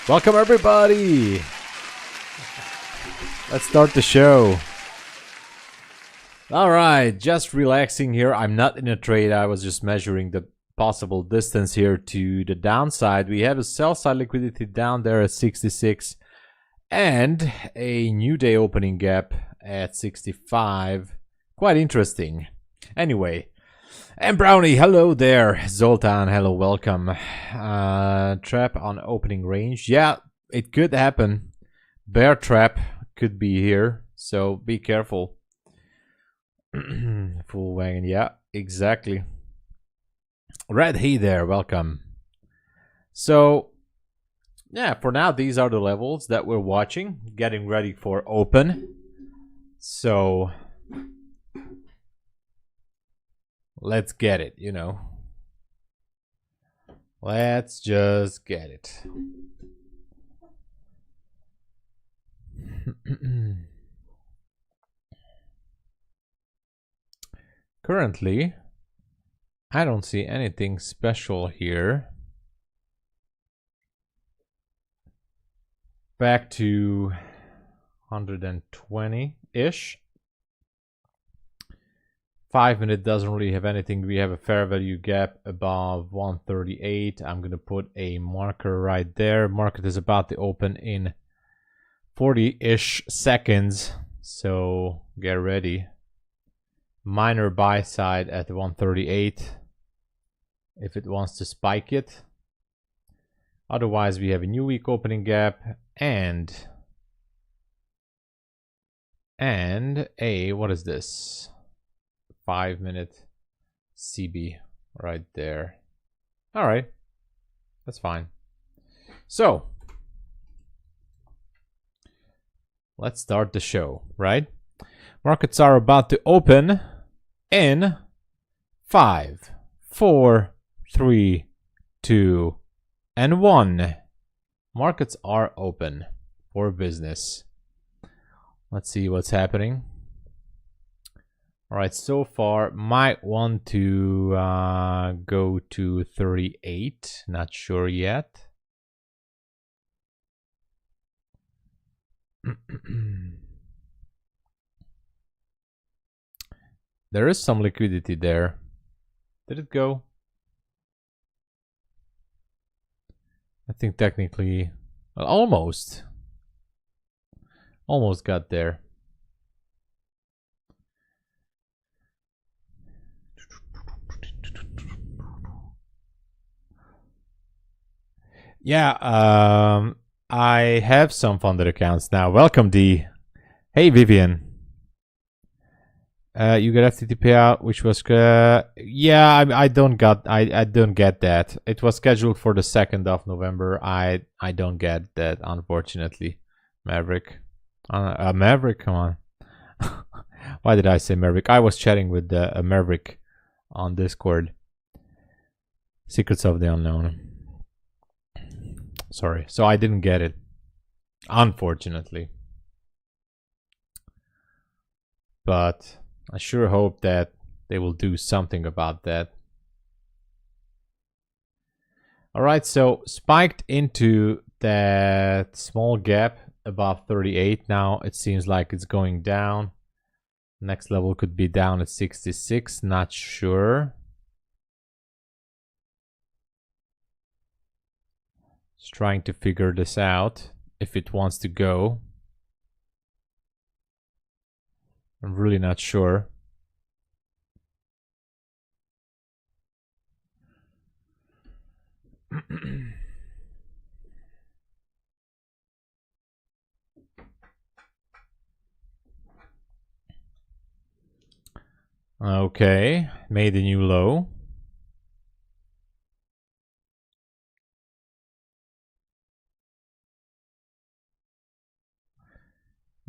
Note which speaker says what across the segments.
Speaker 1: Welcome everybody. Let's start the show. All right, just relaxing here. I'm not in a trade. I was just measuring the possible distance here to the downside. We have a sell side liquidity down there at 66 and a new day opening gap at 65. Quite interesting. Anyway, and Brownie, hello there. Zoltan, hello, welcome. Trap on opening range. Yeah, it could happen. Bear trap could be here, so be careful. Full wagon, yeah, exactly. Red, hey there, welcome. So, yeah, for now, these are the levels that we're watching, getting ready for open. So, let's get it, you know. Let's just get it. Currently, I don't see anything special here. Back to 120-ish. 5 minute doesn't really have anything. We have a fair value gap above 138. I'm going to put a marker right there. Market is about to open in 40-ish seconds. So get ready. Minor buy side at 138 if it wants to spike it. Otherwise, we have a new week opening gap and a, what is this? 5 minute CB right there. All right, that's fine. So let's start the show, right? Markets are about to open in 5, 4, 3, 2, and 1. Markets are open for business. Let's see what's happening. All right, so far might want to go to 38. Not sure yet. There is some liquidity there. Did it go? I think technically, well, almost got there. Yeah, I have some funded accounts now. Welcome, D. Hey, Vivian. You got FTT payout, which was yeah. I don't get that. It was scheduled for the 2nd of November. I don't get that, unfortunately. Maverick, Maverick, come on. Why did I say Maverick? I was chatting with Maverick on Discord. Secrets of the Unknown. Sorry, so I didn't get it, unfortunately. But I sure hope that they will do something about that. All right, so spiked into that small gap above 38. Now it seems like it's going down. Next level could be down at 66, not sure. Just trying to figure this out, if it wants to go. I'm really not sure. Okay, made a new low.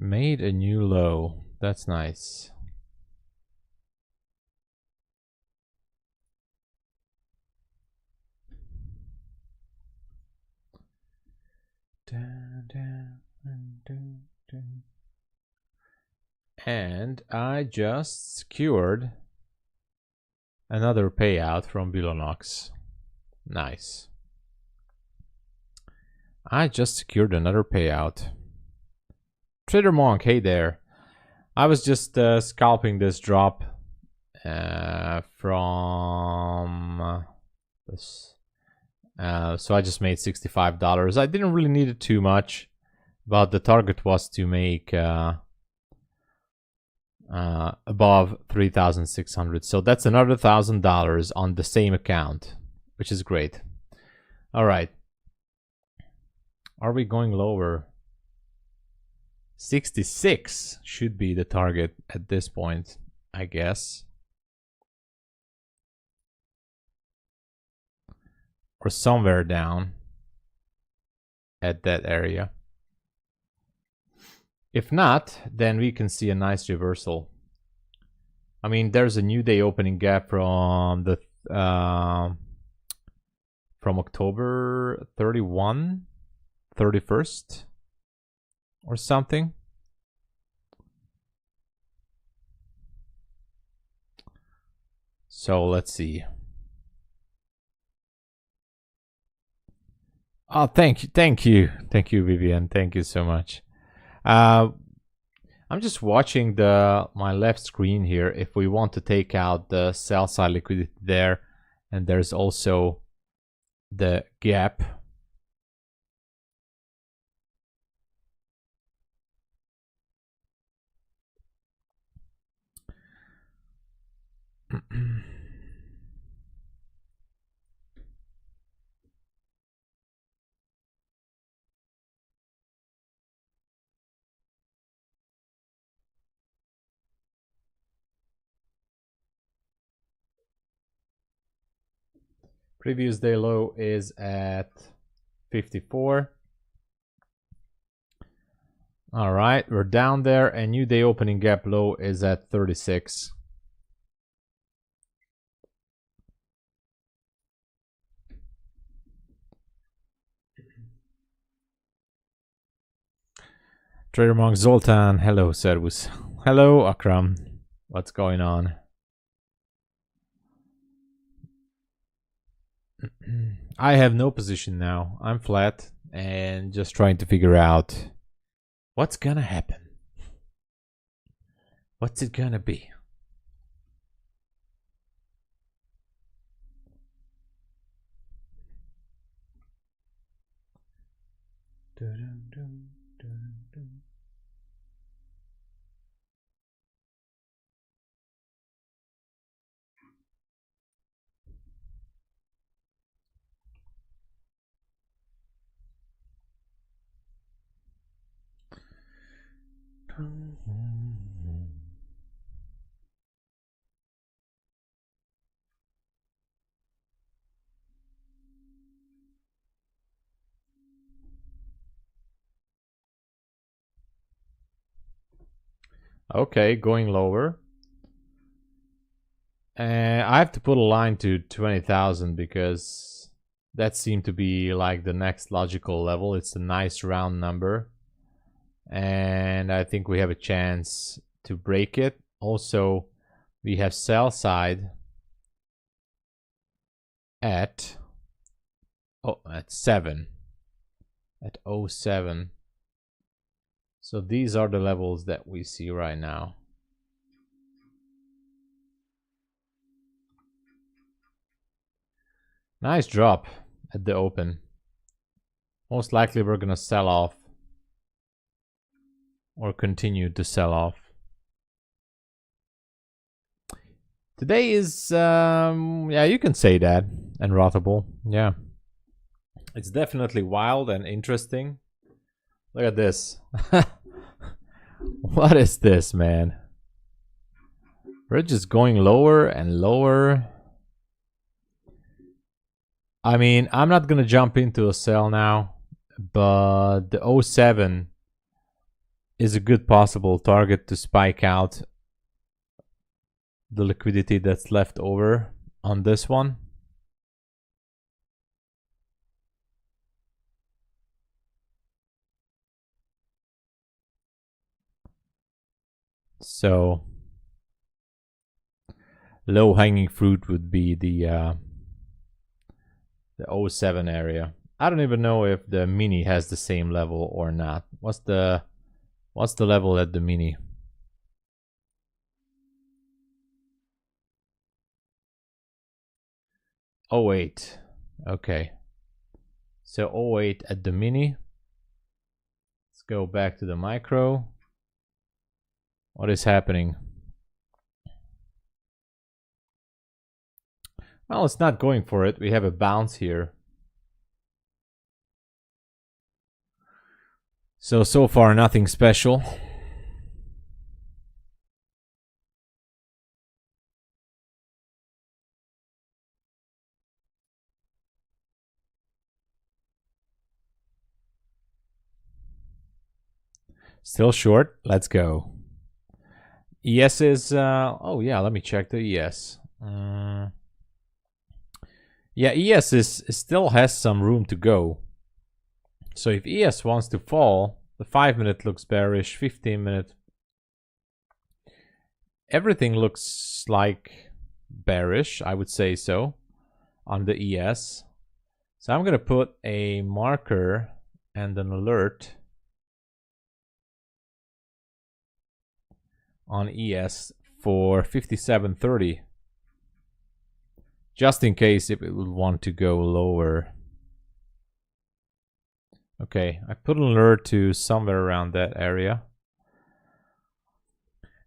Speaker 1: Made a new low. That's nice. And I just secured another payout from Bulenox. Nice. I just secured another payout. Trader Monk, hey there. I was just scalping this drop from this. So I just made $65. I didn't really need it too much, but the target was to make above 3,600. So that's another $1,000 on the same account, which is great. All right. Are we going lower? 66 should be the target at this point, I guess. Or somewhere down at that area. If not, then we can see a nice reversal. I mean, there's a new day opening gap from the from October 31, 31st or something. So let's see. Oh, thank you, Vivian. Thank you so much. I'm just watching my left screen here. If we want to take out the sell side liquidity there, and there's also the gap. Previous day low is at 54. All right, we're down there, and new day opening gap low is at 36. Trader Monk Zoltan, hello Servus. Hello Akram, what's going on? I have no position now. I'm flat and just trying to figure out what's gonna happen. What's it gonna be? Okay, going lower. I have to put a line to 20,000 because that seemed to be like the next logical level. It's a nice round number. And I think we have a chance to break it. Also, we have sell side at 7, at 07. So these are the levels that we see right now. Nice drop at the open. Most likely we're gonna sell off or continue to sell off. Today is yeah, you can say that, and Rothable. Yeah, it's definitely wild and interesting. Look at this. What is this, man? We're just going lower and lower. I mean, I'm not gonna jump into a sell now, but the 07 is a good possible target to spike out the liquidity that's left over on this one. So low hanging fruit would be the 07 area. I don't even know if the mini has the same level or not. What's the level at the mini? Oh, 08. Okay. So 08 at the mini. Let's go back to the micro. What is happening? Well, it's not going for it. We have a bounce here. So far nothing special. Still short. Let's go. ES is, oh yeah, let me check the ES. Yeah, ES still has some room to go. So if ES wants to fall, the 5-minute looks bearish, 15-minute. Everything looks like bearish, I would say so, on the ES. So I'm going to put a marker and an alert on ES for 57.30. Just in case if it would want to go lower. Okay, I put an alert to somewhere around that area.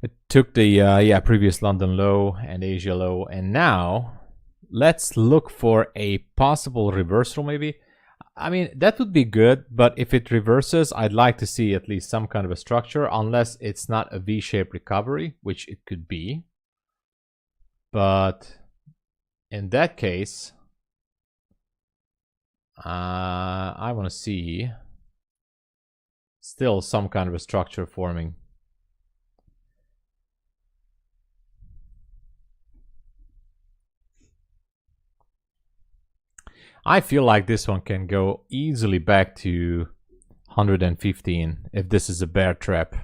Speaker 1: It took the previous London low and Asia low, and now let's look for a possible reversal maybe. I mean, that would be good, but if it reverses, I'd like to see at least some kind of a structure, unless it's not a V-shaped recovery, which it could be. But in that case, I want to see still some kind of a structure forming. I feel like this one can go easily back to 115 if this is a bear trap.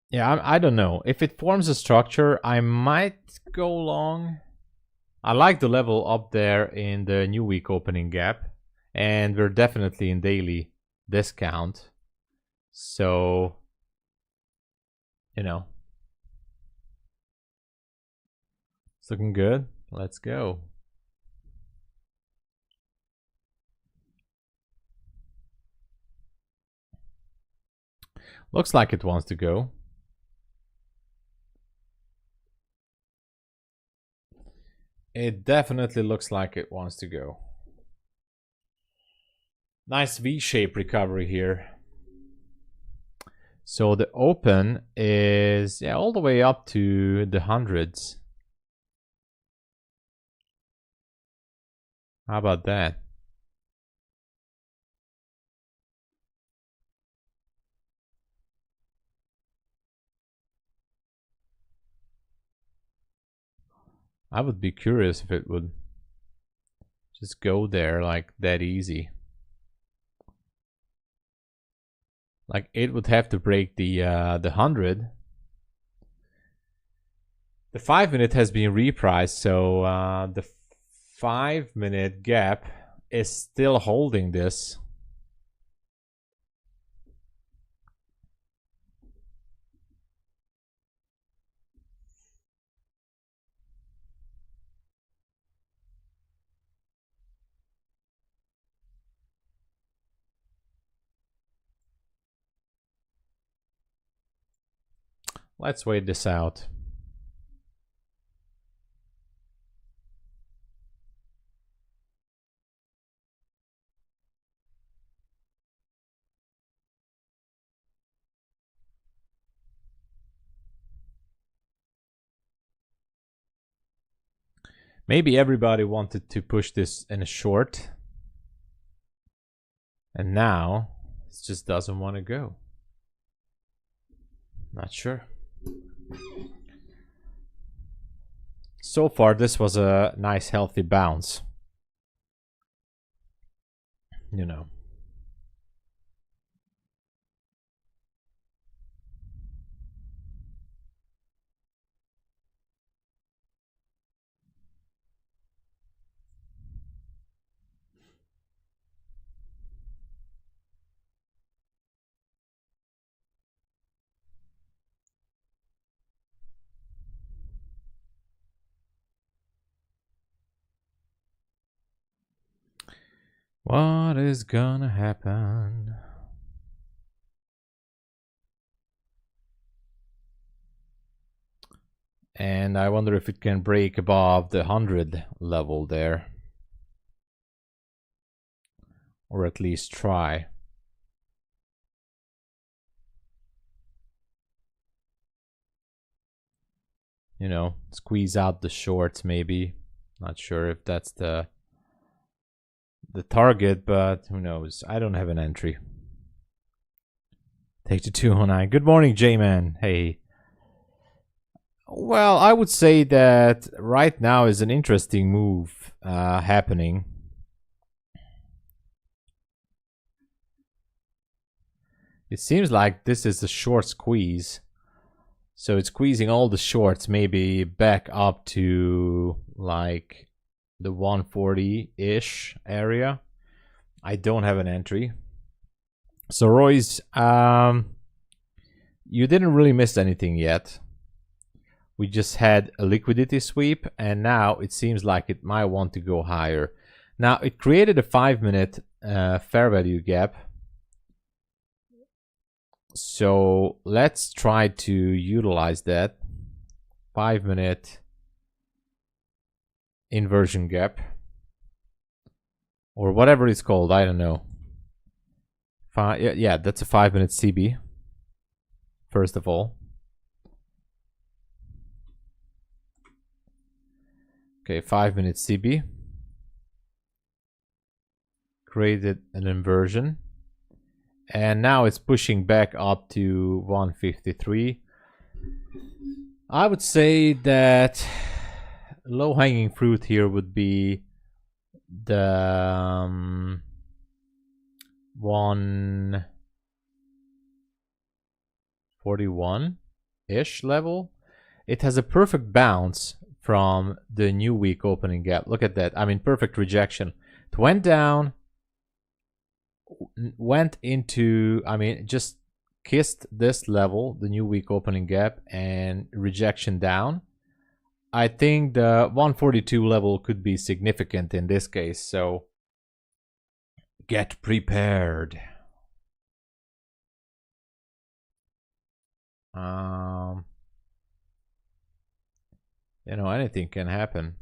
Speaker 1: Yeah, I don't know. If it forms a structure, I might go long. I like the level up there in the new week opening gap. And we're definitely in daily discount. So, you know. It's looking good. Let's go. Looks like it wants to go. It definitely looks like it wants to go. Nice V-shape recovery here. So the open is all the way up to the hundreds. How about that? I would be curious if it would just go there like that easy. Like it would have to break the 100. The 5-minute has been repriced, so the 5-minute gap is still holding this. Let's wait this out. Maybe everybody wanted to push this in a short. And now it just doesn't want to go. Not sure. So far, this was a nice, healthy bounce. You know. What is gonna happen? And I wonder if it can break above the 100 level there. Or at least try. You know, squeeze out the shorts maybe. Not sure if that's the target, but who knows? I don't have an entry. Take the 209. Good morning, J-Man. Hey. Well, I would say that right now is an interesting move happening. It seems like this is a short squeeze. So it's squeezing all the shorts maybe back up to like the 140-ish area. I don't have an entry. So Royce, you didn't really miss anything yet. We just had a liquidity sweep, and now it seems like it might want to go higher. Now, it created a 5-minute fair value gap. So let's try to utilize that 5-minute inversion gap, or whatever it's called. I don't know. Yeah, that's a 5-minute CB. First of all. Okay, 5-minute CB. Created an inversion. And now it's pushing back up to 153. I would say that low-hanging fruit here would be the 141-ish level. It has a perfect bounce from the new week opening gap. Look at that. I mean, perfect rejection. It went down, went into, I mean, just kissed this level, the new week opening gap, and rejection down. I think the 142 level could be significant in this case, so get prepared. You know, anything can happen.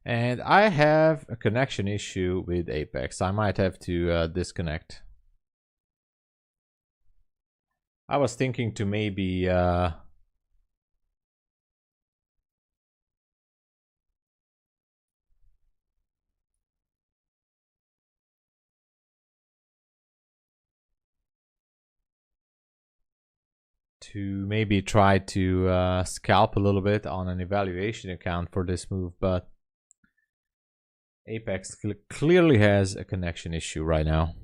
Speaker 1: And I have a connection issue with Apex. I might have to disconnect. I was thinking to maybe try to scalp a little bit on an evaluation account for this move, but Apex clearly has a connection issue right now.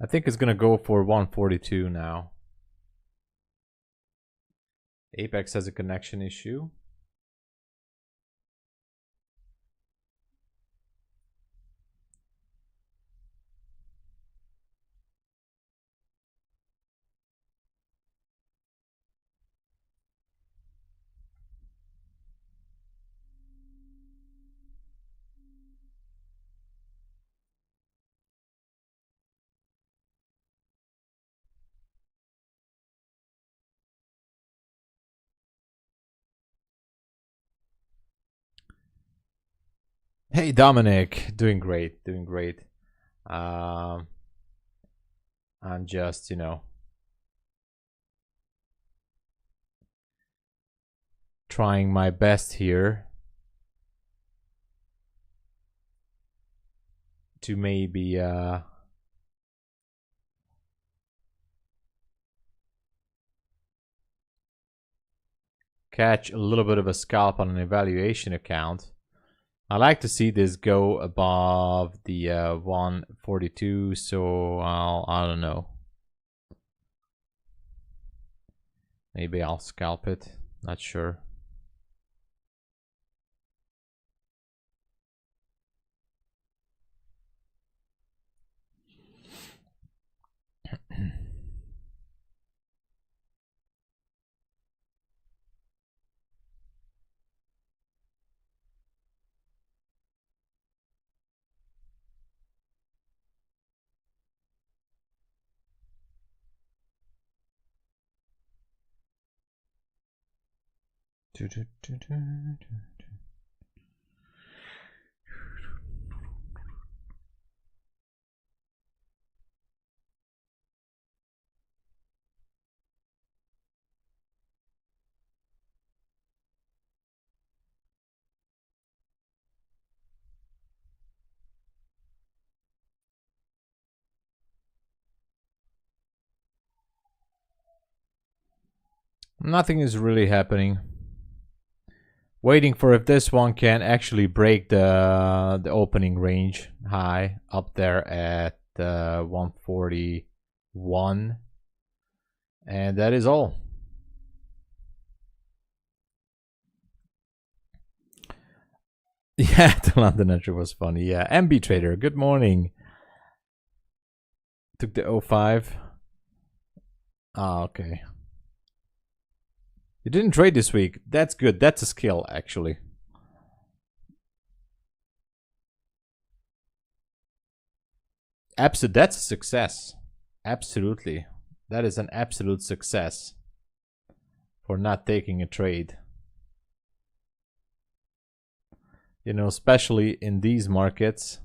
Speaker 1: I think it's gonna go for 142 now. Apex has a connection issue. Hey Dominic, doing great, doing great. I'm just, trying my best here to maybe catch a little bit of a scalp on an evaluation account. I like to see this go above the 142, so I don't know. Maybe I'll scalp it, not sure. Nothing is really happening. Waiting for if this one can actually break the opening range high up there at 141, and that is all. Yeah, the London entry was funny. Yeah, MB Trader, good morning. Took the 05. Ah, okay. You didn't trade this week. That's good. That's a skill, actually. That's a success. Absolutely. That is an absolute success for not taking a trade. You know, especially in these markets,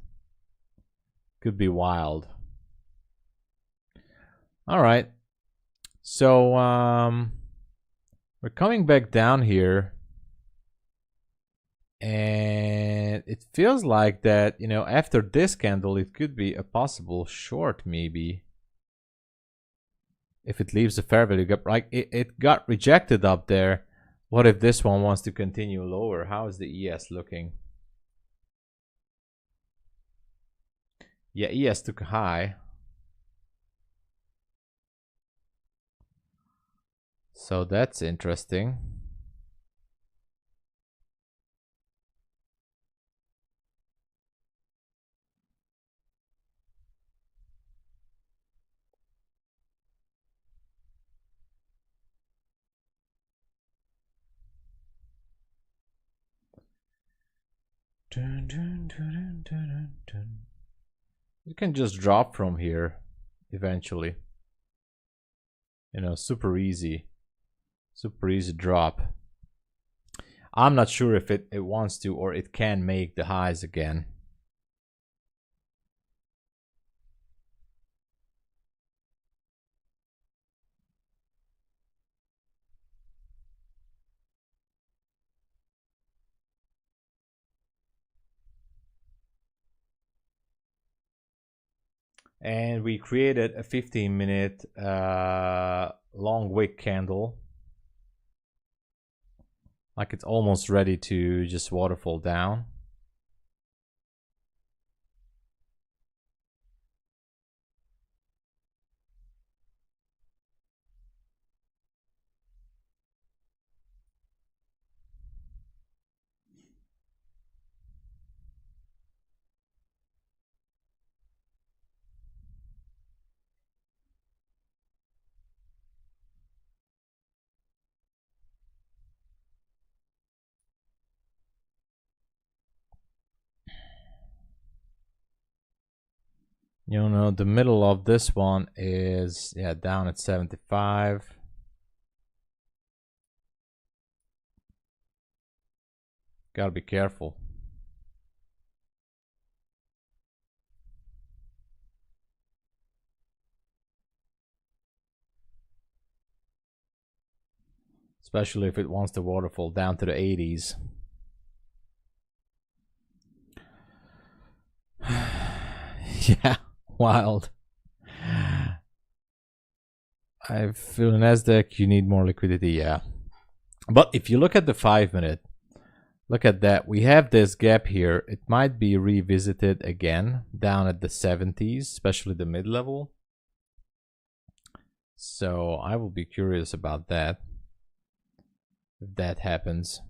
Speaker 1: could be wild. All right. So, we're coming back down here. And it feels like that, you know, after this candle, it could be a possible short, maybe. If it leaves a fair value gap, like it got rejected up there. What if this one wants to continue lower? How is the ES looking? Yeah, ES took a high. So that's interesting. Dun, dun, dun, dun, dun, dun. You can just drop from here eventually. You know, super easy drop. I'm not sure if it wants to or it can make the highs again. And we created a 15-minute long wick candle. Like it's almost ready to just waterfall down. You know, the middle of this one is, yeah, down at 75. Gotta be careful. Especially if it wants the waterfall down to the 80s. Yeah, wild. I feel in Nasdaq you need more liquidity, yeah. But if you look at the 5-minute, look at that. We have this gap here. It might be revisited again down at the 70s, especially the mid-level. So I will be curious about that, if that happens.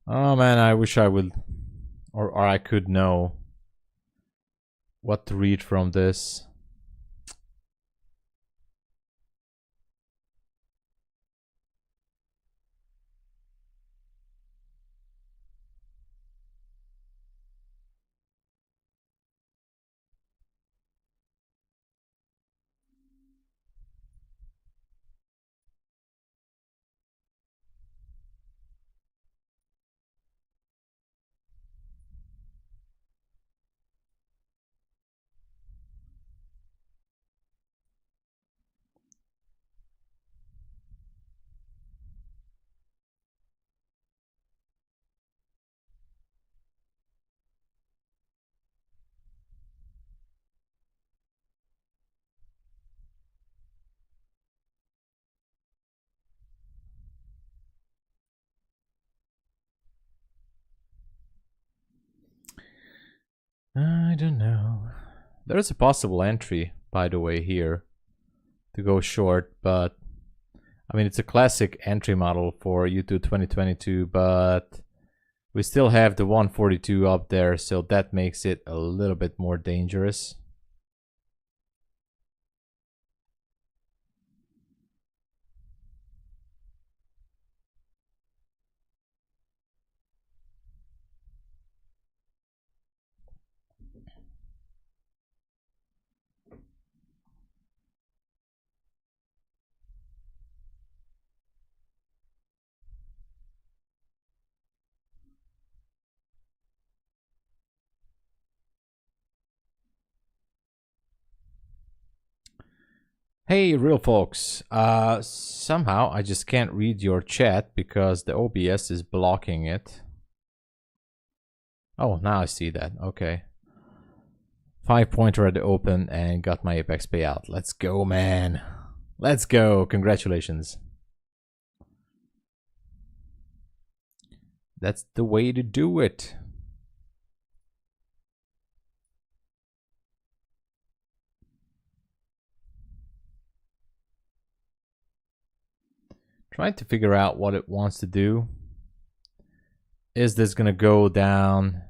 Speaker 1: Oh man, I wish I would, or I could know what to read from this. I don't know. There is a possible entry, by the way, here to go short, but I mean, it's a classic entry model for YouTube 2022, but we still have the 142 up there, so that makes it a little bit more dangerous. Hey, real folks. Somehow I just can't read your chat because the OBS is blocking it. Oh, now I see that. Okay. 5-pointer at the open and got my Apex payout. Let's go, man. Let's go. Congratulations. That's the way to do it. Trying to figure out what it wants to do. Is this gonna go down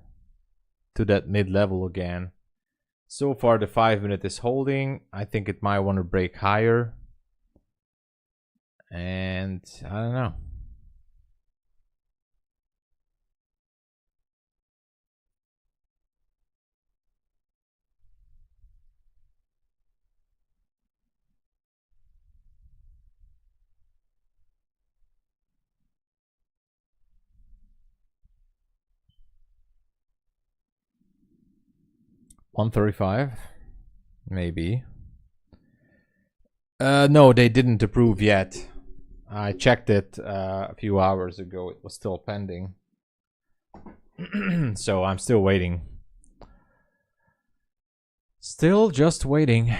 Speaker 1: to that mid-level again? So far the 5-minute is holding. I think it might want to break higher. And I don't know. $135, maybe. No, they didn't approve yet. I checked it a few hours ago. It was still pending. So I'm still waiting. Still just waiting.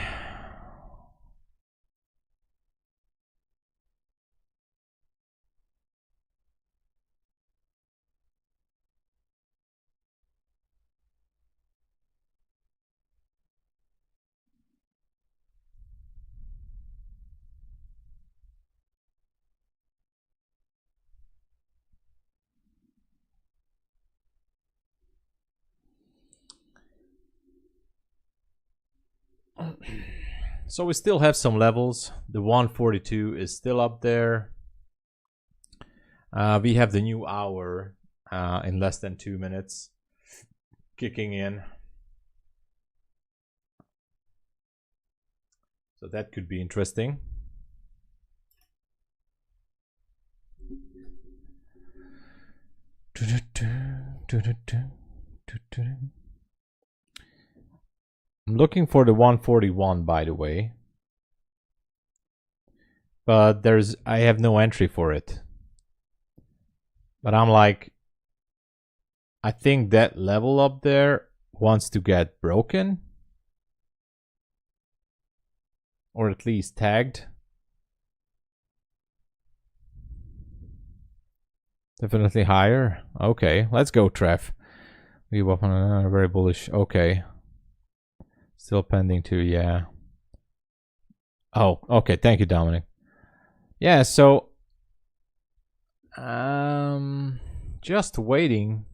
Speaker 1: So we still have some levels. The 142 is still up there. We have the new hour in less than 2 minutes kicking in. So that could be interesting. I'm looking for the 141, by the way. But I have no entry for it. But I'm like, I think that level up there wants to get broken. Or at least tagged. Definitely higher. Okay, let's go, Trev. We were very bullish. Okay. Still pending too, yeah. Oh, okay. Thank you, Dominic. Yeah, so just waiting.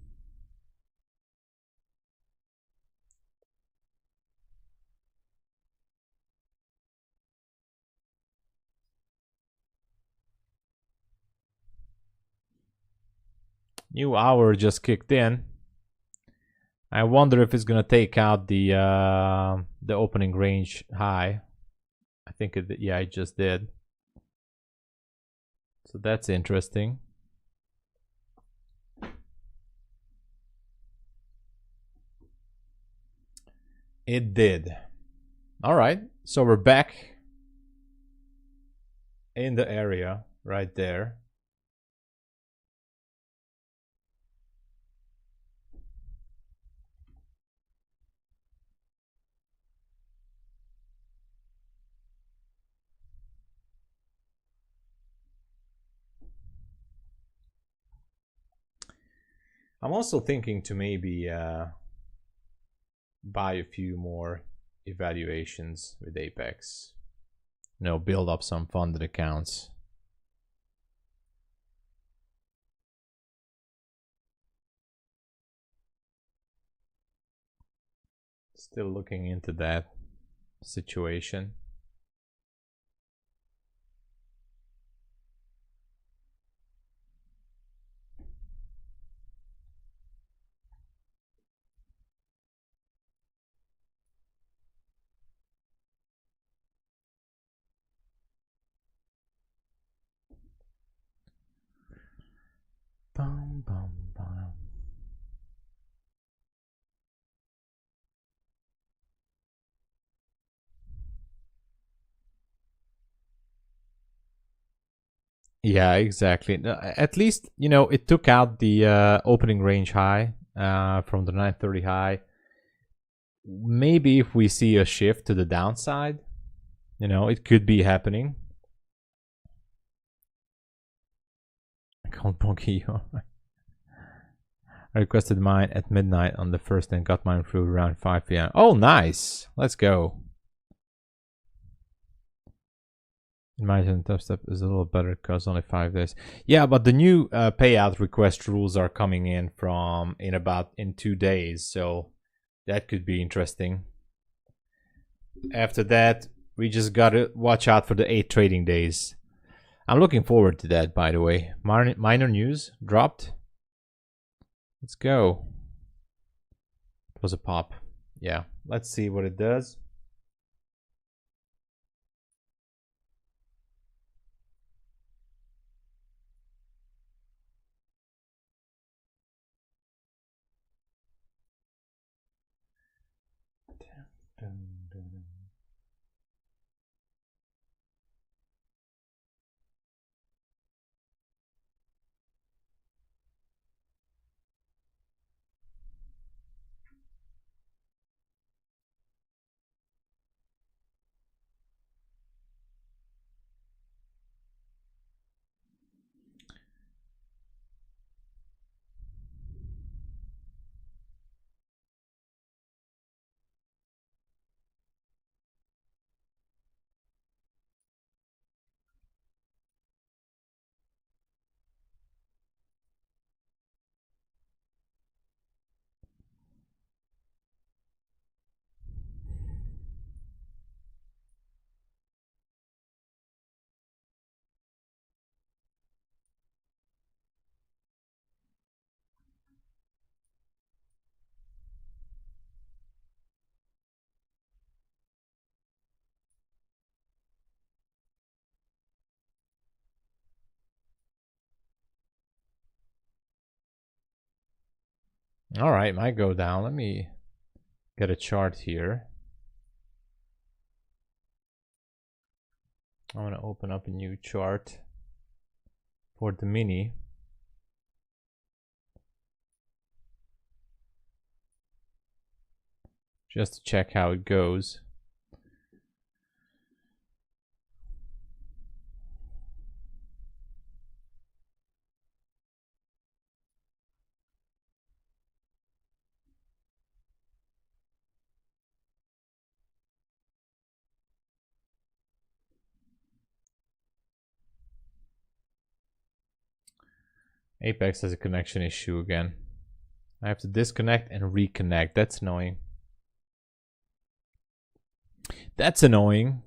Speaker 1: New hour just kicked in. I wonder if it's gonna take out the opening range high. I think yeah, it just did. So that's interesting. It did. All right, so we're back in the area right there. I'm also thinking to maybe buy a few more evaluations with Apex. You know, build up some funded accounts. Still looking into that situation. Bum, bum, bum. Yeah, exactly. At least, you know, it took out the opening range high from the 930 high. Maybe if we see a shift to the downside, you know, it could be happening. I can't bogey you. I requested mine at midnight on the 1st and got mine through around 5 p.m. Oh, nice. Let's go. Imagine Top Step is a little better because only 5 days. Yeah, but the new payout request rules are coming in in 2 days, so that could be interesting. After that, we just gotta watch out for the 8 trading days. I'm looking forward to that, by the way. Minor news dropped. Let's go. It was a pop. Yeah, let's see what it does. All right, might go down. Let me get a chart here. I want to open up a new chart for the mini. Just to check how it goes. Apex has a connection issue again. I have to disconnect and reconnect. That's annoying. That's annoying.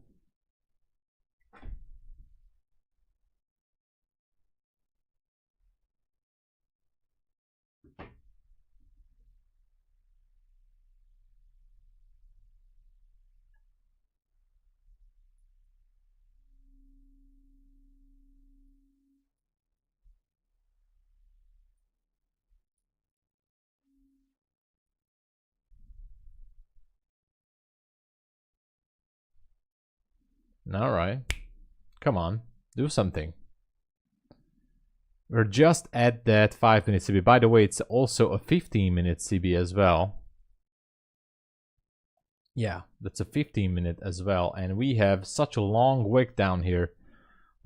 Speaker 1: All right. Come on. Do something. We're just at that 5-minute CB. By the way, it's also a 15-minute CB as well. Yeah, that's a 15-minute as well. And we have such a long wick down here.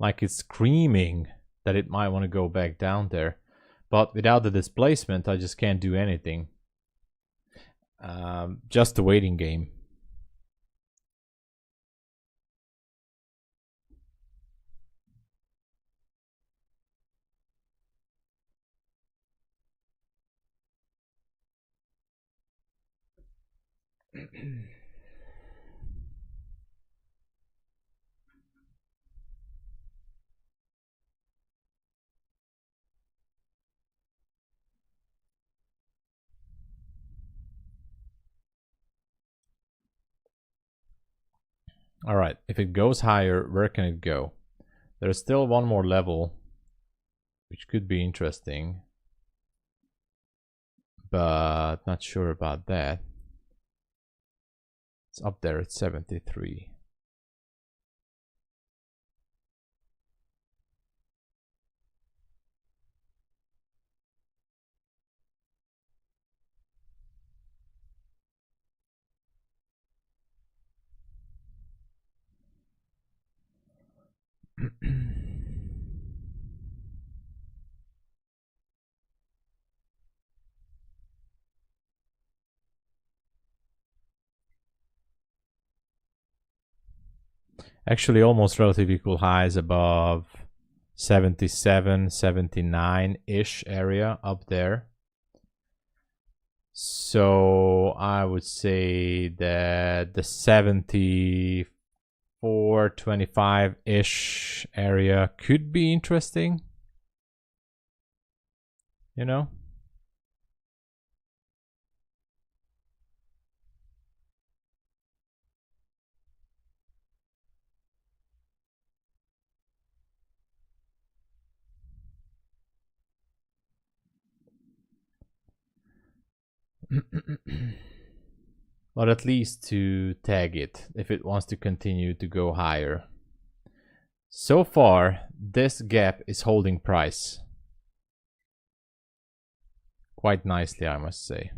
Speaker 1: Like it's screaming that it might want to go back down there. But without the displacement, I just can't do anything. Just a waiting game. All right, if it goes higher, where can it go? There's still one more level, which could be interesting, but not sure about that. It's up there at 73. Actually, almost relative equal highs above 77, 79-ish area up there. So I would say that the 74, 25-ish area could be interesting. You know? But at least to tag it if it wants to continue to go higher. So far, this gap is holding price quite nicely, I must say.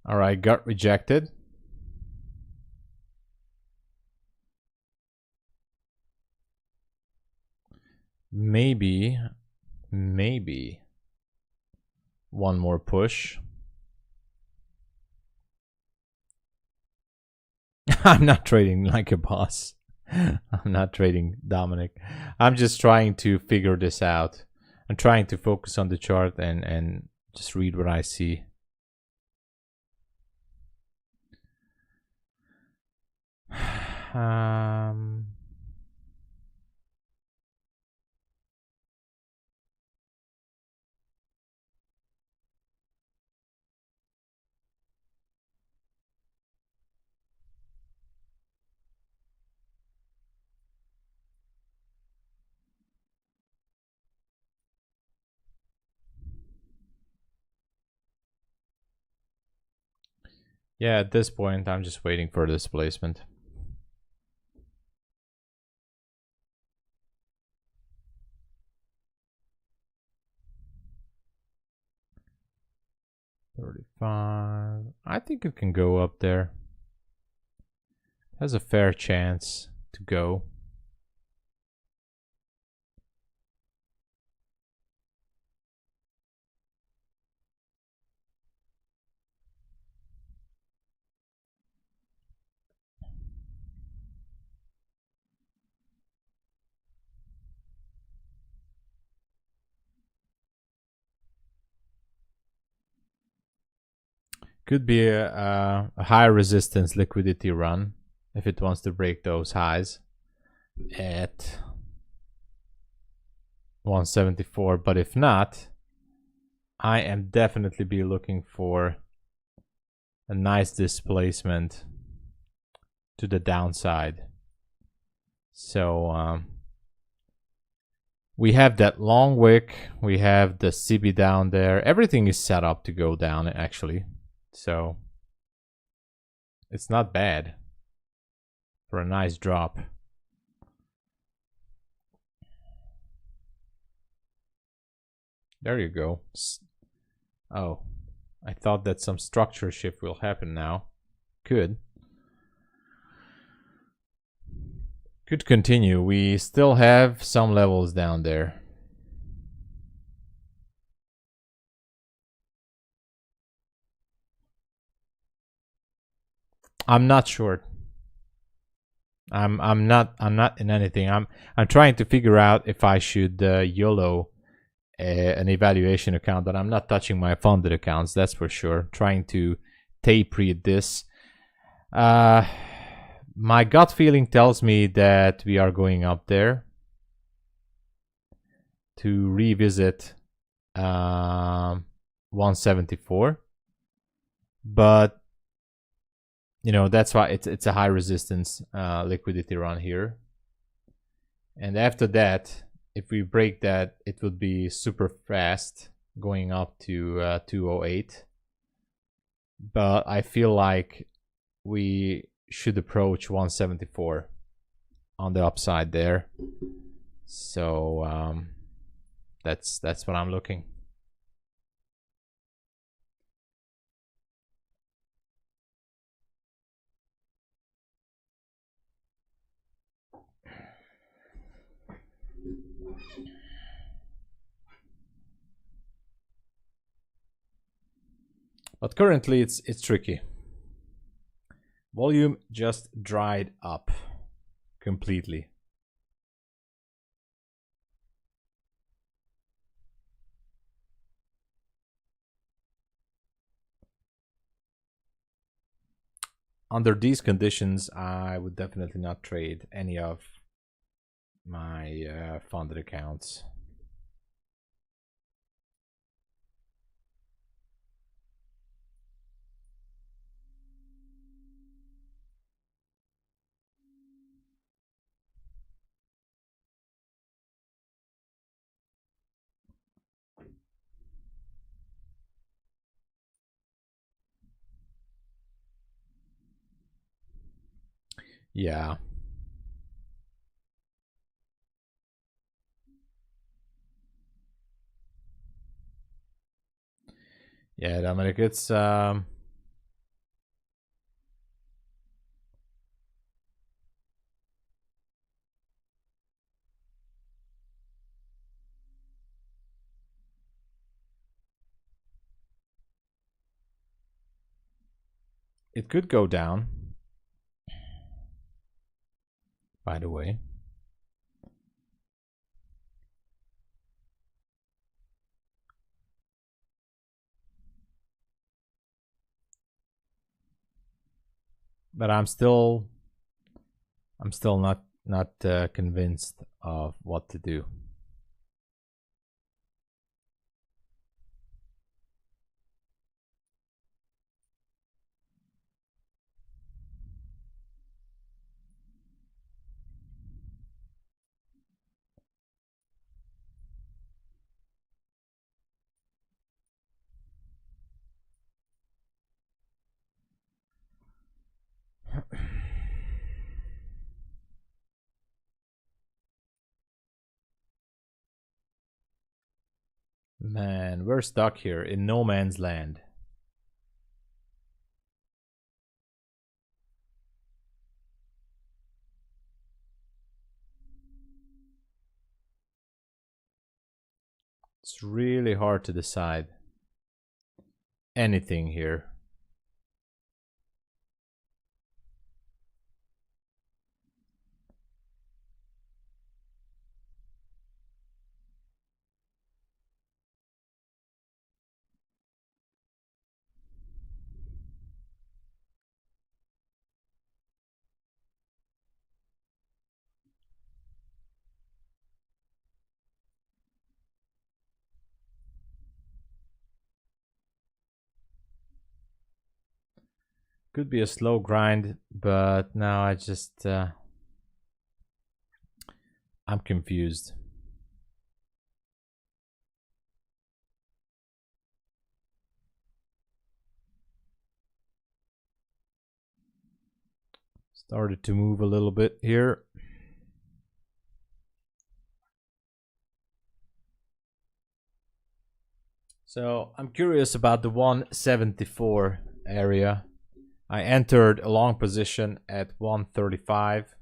Speaker 1: All right, got rejected. Maybe one more push. I'm not trading like a boss. I'm not trading Dominic. I'm just trying to figure this out. I'm trying to focus on the chart and just read what I see. Yeah, at this point, I'm just waiting for displacement. $35. I think it can go up there. Has a fair chance to go. Could be a high resistance liquidity run if it wants to break those highs at 174. But if not, I am definitely be looking for a nice displacement to the downside. So we have that long wick, we have the CB down there. Everything is set up to go down actually. So it's not bad for a nice drop. There you go. Oh, I thought that some structure shift will happen now. Could continue. We still have some levels down there. I'm not sure. I'm not in anything. I'm trying to figure out if I should YOLO an evaluation account, but I'm not touching my funded accounts, that's for sure. Trying to tape read this. My gut feeling tells me that we are going up there to revisit 174, but you know, that's why it's a high resistance liquidity run here. And after that, if we break that, it would be super fast going up to 208. But I feel like we should approach 174 on the upside there. So that's what I'm looking. But currently it's tricky. Volume just dried up completely. Under these conditions, I would definitely not trade any of my funded accounts. Yeah. Yeah, Dominic, it's it could go down. by the way. But I'm still not convinced of what to do. Man, we're stuck here in no man's land. It's really hard to decide anything here. Could be a slow grind, but now I just I'm confused. Started to move a little bit here. So I'm curious about the 174 area. I entered a long position at 135.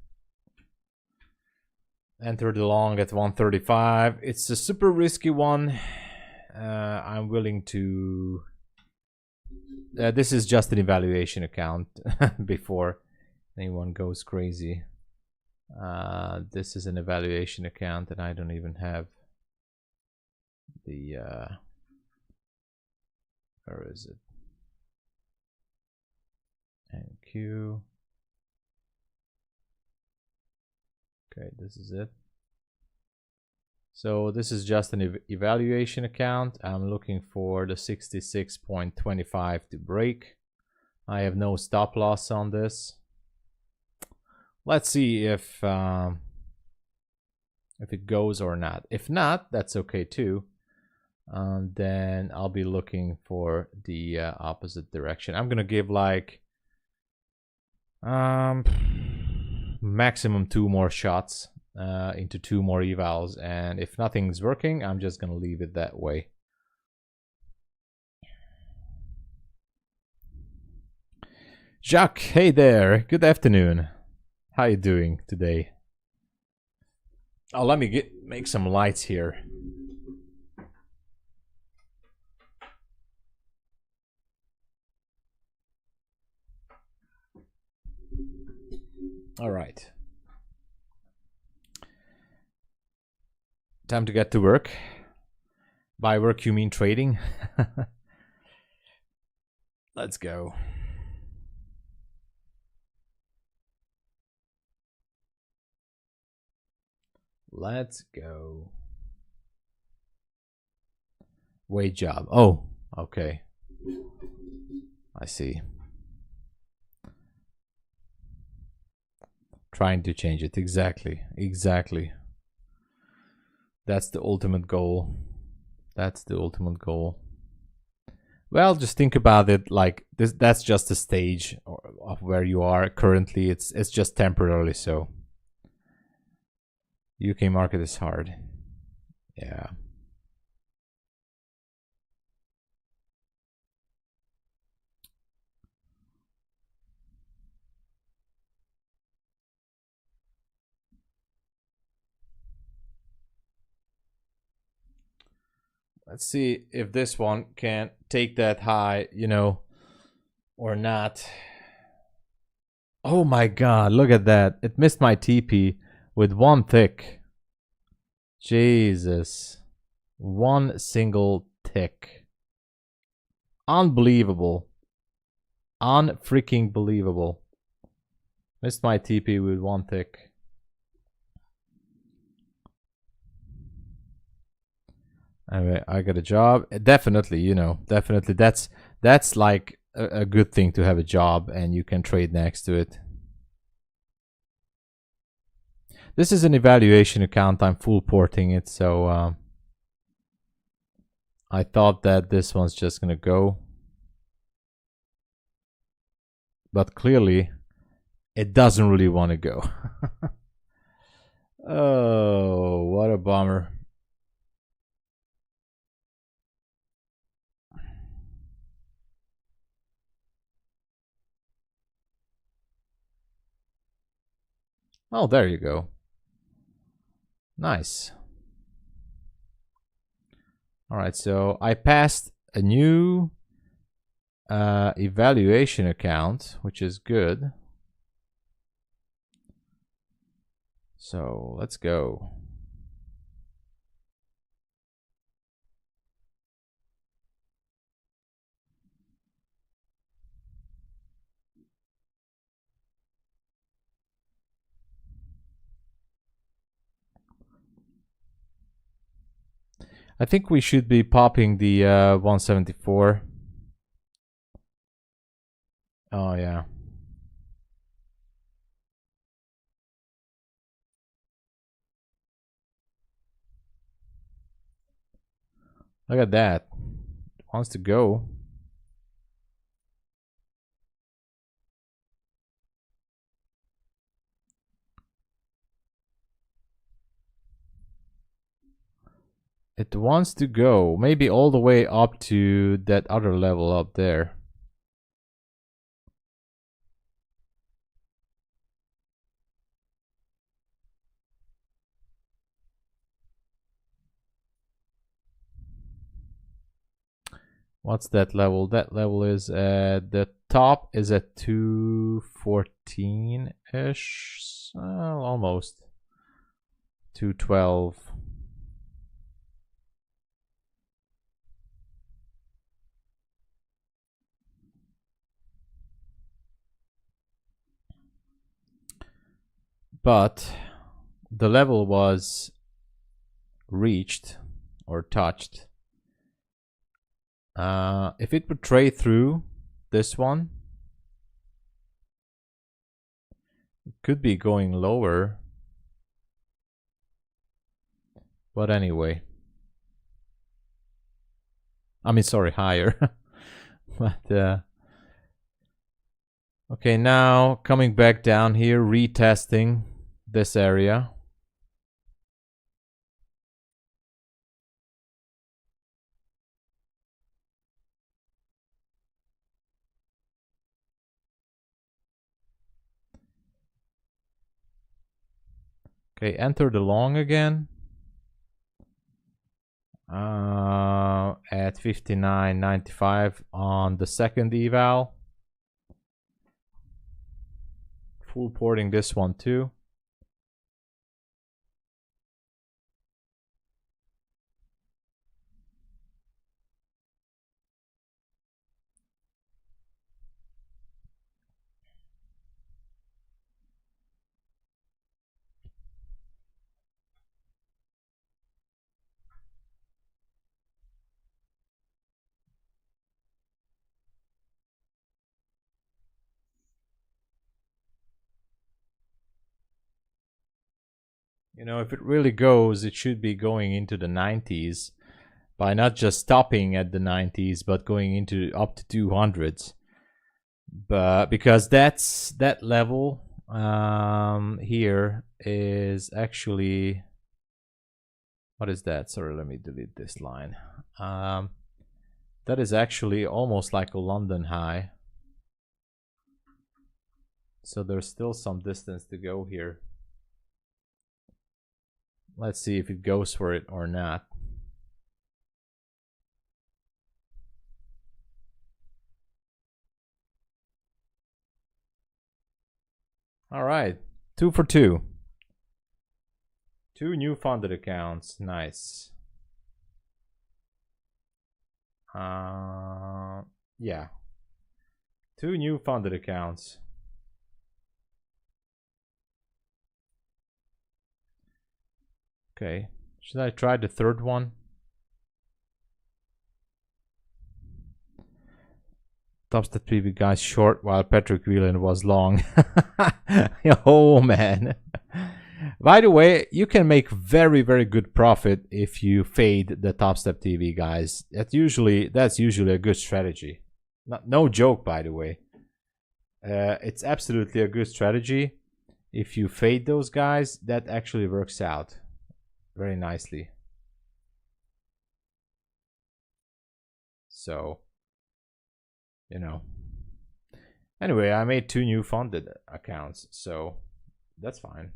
Speaker 1: Entered the long at 135. It's a super risky one. I'm willing to... this is just an evaluation account before anyone goes crazy. This is an evaluation account and I don't even have the... where is it? NQ. Okay, this is it. So this is just an evaluation account. I'm looking for the 66.25 to break. I have no stop loss on this. Let's see if it goes or not. If not, that's okay too. Then I'll be looking for the opposite direction. I'm gonna give like maximum 2 more shots into 2 more evals, and if nothing's working, I'm just gonna leave it that way. Jacques, hey there, good afternoon. How you doing today? Oh, let me make some lights here. All right. Time to get to work. By work, you mean trading? Let's go. Let's go. Wait job. Oh, okay. I see. Trying to change it. Exactly. That's the ultimate goal. Well, just think about it like this. That's just a stage of where you are currently. It's just temporarily so. UK market is hard. Yeah. Let's see if this one can take that high, you know, or not. Oh my god, look at that. It missed my TP with one tick. Jesus. One single tick. Unbelievable. Unfreaking believable. Missed my TP with one tick. Anyway, I got a job. Definitely, you know, definitely that's like a good thing to have a job and you can trade next to it. This is an evaluation account. I'm full porting it, so I thought that this one's just gonna go. But clearly, it doesn't really want to go. Oh, what a bummer. Oh, there you go. Nice. All right, so I passed a new evaluation account, which is good. So let's go. I think we should be popping the 174. Oh, yeah. Look at that. It wants to go. It wants to go. Maybe all the way up to that other level up there. What's that level? That level is at the top is at 214-ish. Almost. 212. But the level was reached or touched. If it would trade through this one, it could be going lower. But anyway. I mean, sorry, higher. But okay, now coming back down here, retesting this area. Okay, enter the long again. At 59.95 on the second eval. Full porting this one too. You know, if it really goes, it should be going into the 90s by not just stopping at the 90s, but going into up to 200s. But because that level here is actually, what is that? Sorry, let me delete this line. That is actually almost like a London high. So there's still some distance to go here. Let's see if it goes for it or not. All right, 2 for 2. 2 new funded accounts. Nice. Yeah. 2 new funded accounts. Okay. Should I try the third one? Tomsabo PB guys short while Patrick Whelan was long. Oh man. By the way, you can make very, very good profit if you fade the Tomsabo TV guys. That's usually a good strategy. No joke, by the way. It's absolutely a good strategy. If you fade those guys, that actually works out very nicely. So, you know. Anyway, I made 2 new funded accounts, so that's fine.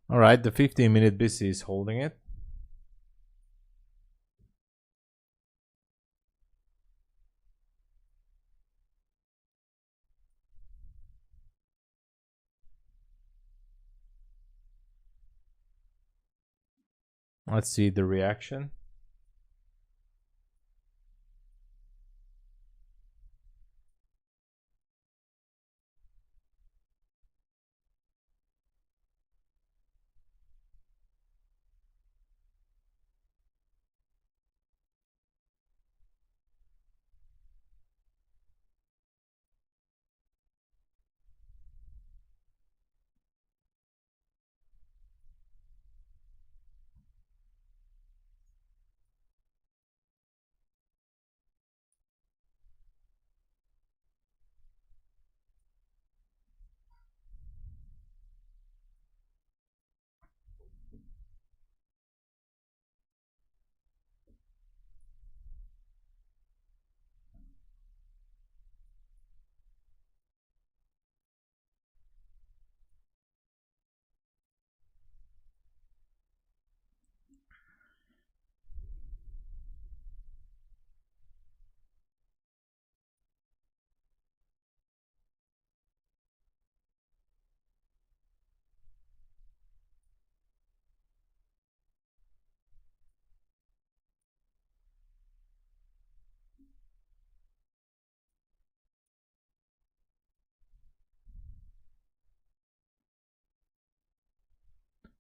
Speaker 1: All right, the 15-minute busy is holding it. Let's see the reaction.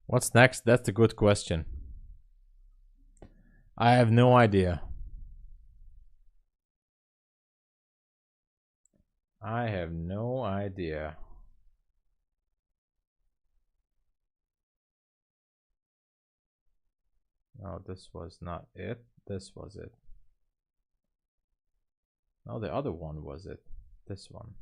Speaker 1: What's next? That's a good question. I have no idea. I have no idea. No, this was not it. This was it. No, the other one was it. This one.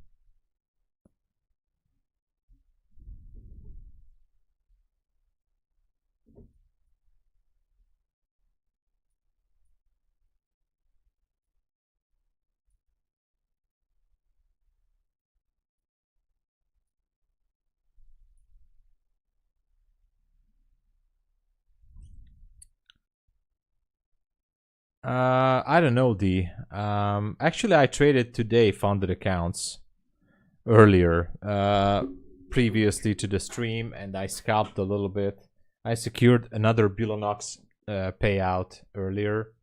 Speaker 1: I don't know, D. Actually, I traded today funded accounts earlier, previously to the stream, and I scalped a little bit. I secured another Bulenox payout earlier.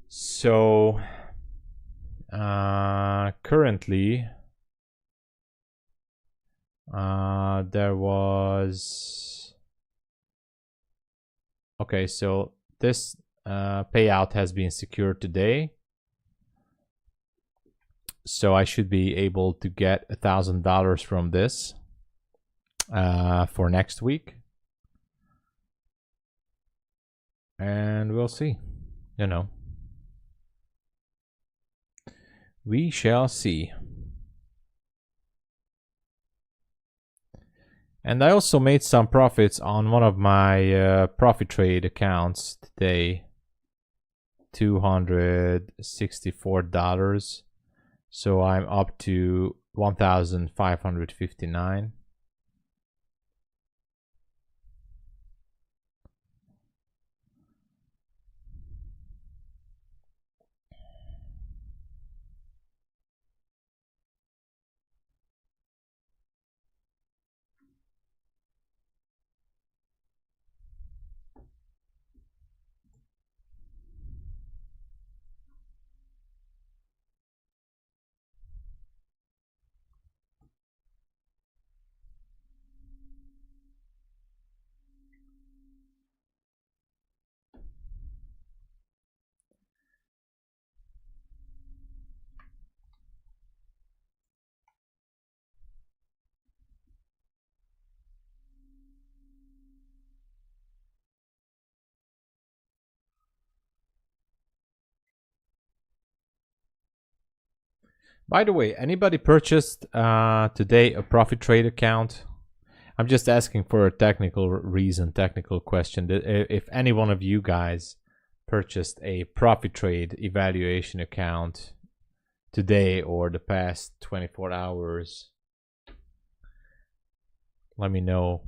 Speaker 1: So currently there was, okay, so this payout has been secured today, So I should be able to get $1,000 from this for next week. And we'll see, you know. We shall see. And I also made some profits on one of my ProfiTrade accounts today. $264. So I'm up to 1,559. By the way, anybody purchased today a ProfiTrade account? I'm just asking for a technical reason, technical question. If any one of you guys purchased a ProfiTrade evaluation account today or the past 24 hours, let me know.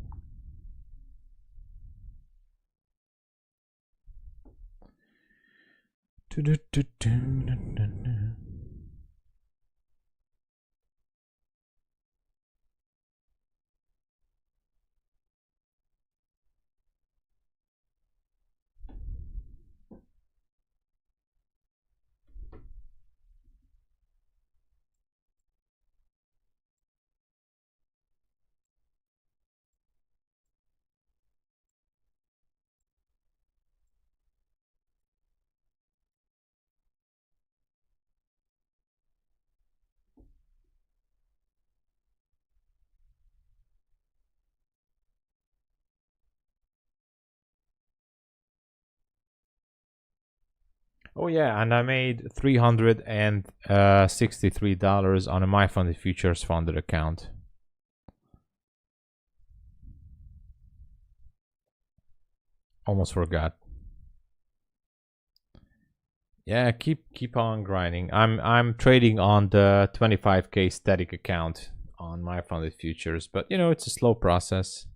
Speaker 1: Oh yeah, and I made $363 on a MyFundedFutures funded account. Almost forgot. Yeah, keep on grinding. I'm trading on the 25k static account on MyFundedFutures, but you know it's a slow process.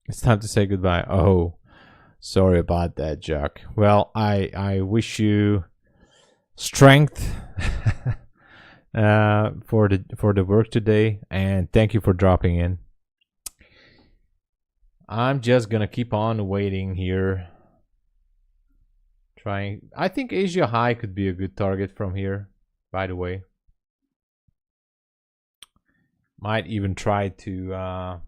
Speaker 1: It's time to say goodbye. Oh, sorry about that, Jack. Well, I wish you strength for the work today, and thank you for dropping in. I'm just gonna keep on waiting here. Trying. I think Asia High could be a good target from here, by the way. Might even try to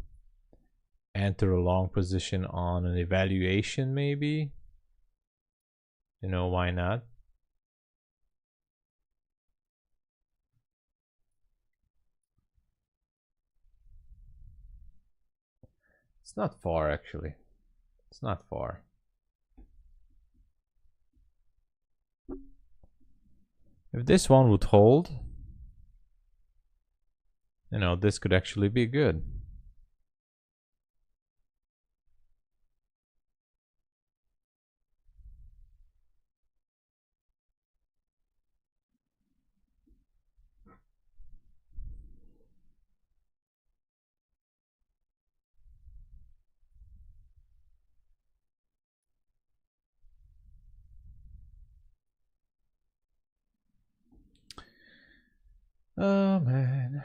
Speaker 1: enter a long position on an evaluation, maybe. You know, why not? It's not far, actually. It's not far. If this one would hold, you know, this could actually be good. Oh man.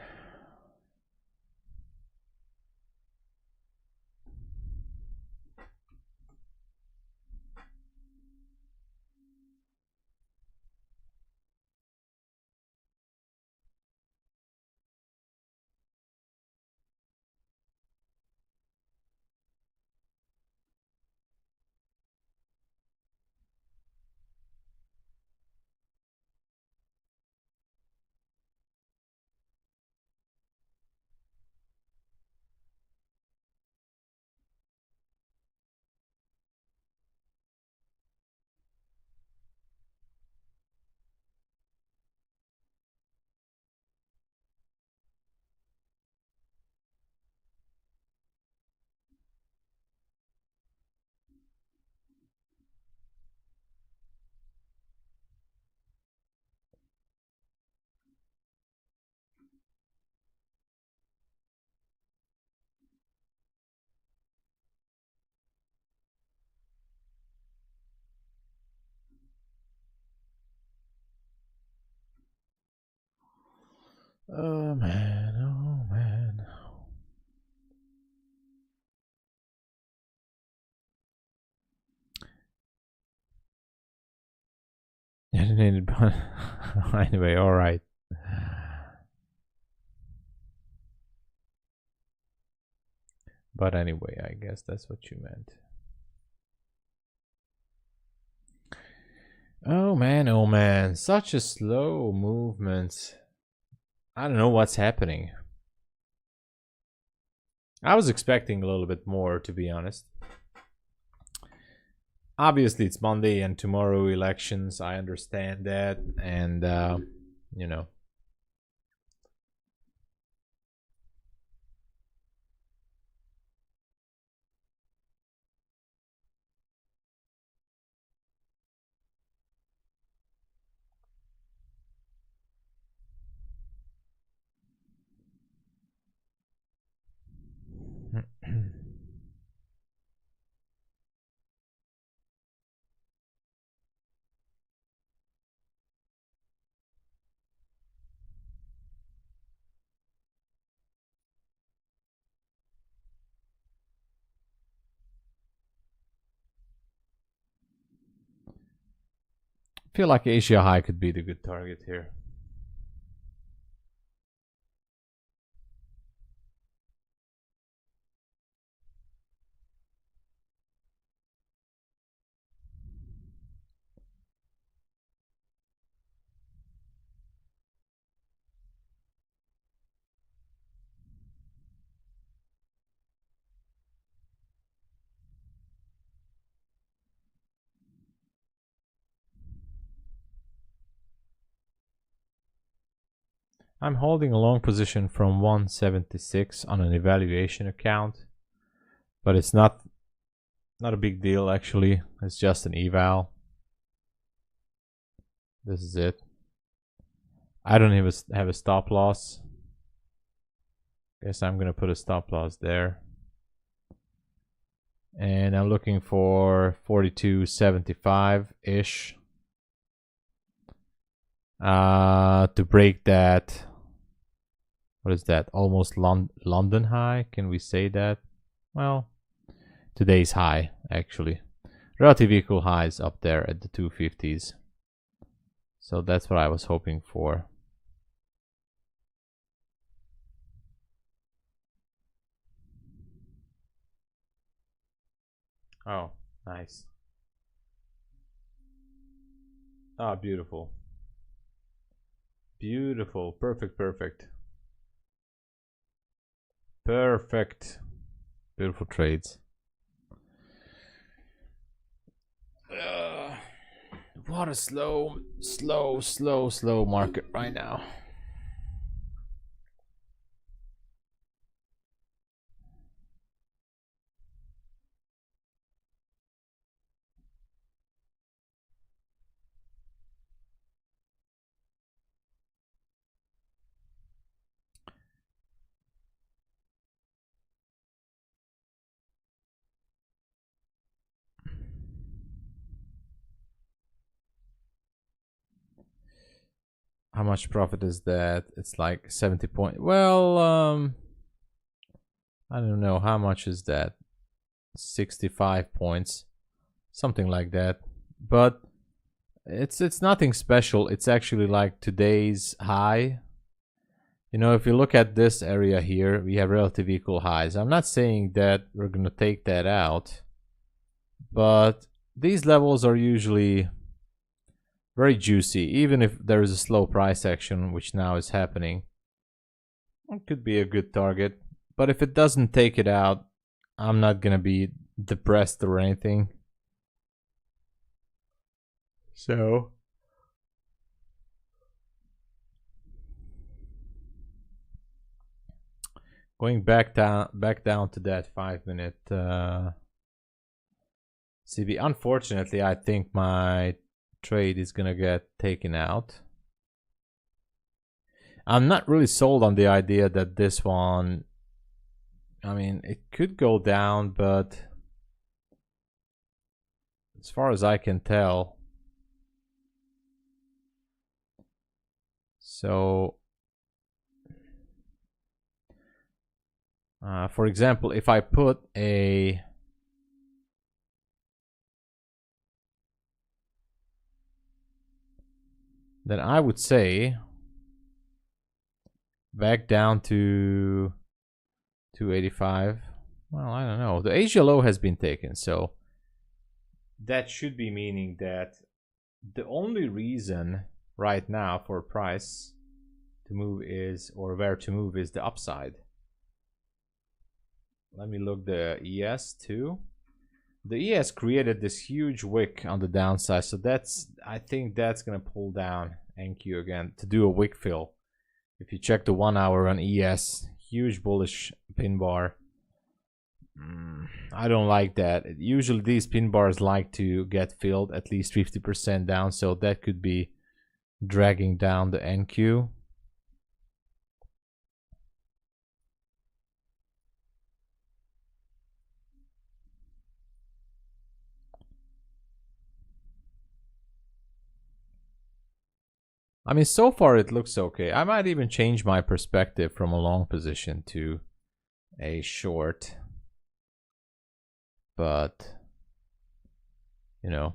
Speaker 1: Oh man, oh man. Anyway, all right. But anyway, I guess that's what you meant. Oh man, such a slow movement. I don't know what's happening. I was expecting a little bit more, to be honest. Obviously, it's Monday and tomorrow elections. I understand that. And, you know. I feel like Asia High could be the good target here. I'm holding a long position from 176 on an evaluation account, but it's not a big deal actually. It's just an eval. This is it. I don't even have a stop loss. Guess I'm gonna put a stop loss there. And I'm looking for 42.75-ish to break that. What is that? Almost London high. Can we say that? Well, today's high actually. Relative equal highs up there at the 250s. So that's what I was hoping for. Oh, nice. Ah, beautiful. Beautiful. Perfect, perfect. Perfect. Beautiful trades. What a slow market right now. How much profit is that? It's like 70 point. Well, I don't know. How much is that? 65 points. Something like that. But it's nothing special. It's actually like today's high. You know, if you look at this area here, we have relative equal highs. I'm not saying that we're going to take that out, but these levels are usually very juicy, even if there is a slow price action, which now is happening. It could be a good target, but if it doesn't take it out, I'm not going to be depressed or anything. So going back down to that 5-minute CB. Unfortunately, I think my trade is gonna get taken out. I'm not really sold on the idea that this one, I mean, it could go down, but as far as I can tell, so For example, if I put a then I would say back down to 285. Well, I don't know. The Asia low has been taken, so that should be meaning that the only reason right now for price to move is, or where to move is the upside. Let me look the ES too. The ES created this huge wick on the downside, so I think that's gonna pull down NQ again to do a wick fill. If you check the 1 hour on ES, huge bullish pin bar. I don't like that. Usually these pin bars like to get filled at least 50% down, so that could be dragging down the NQ. I mean, so far it looks okay. I might even change my perspective from a long position to a short. But, you know,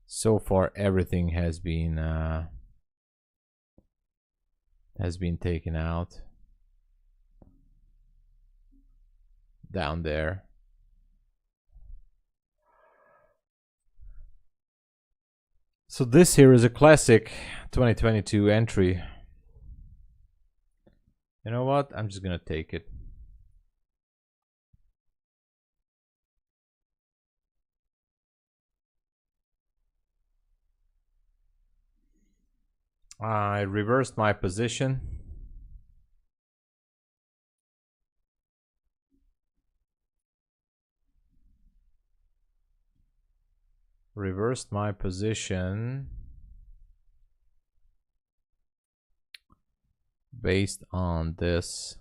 Speaker 1: so far everything has been taken out down there. So this here is a classic 2022 entry. You know what? I'm just gonna take it. I reversed my position. Reversed my position based on this,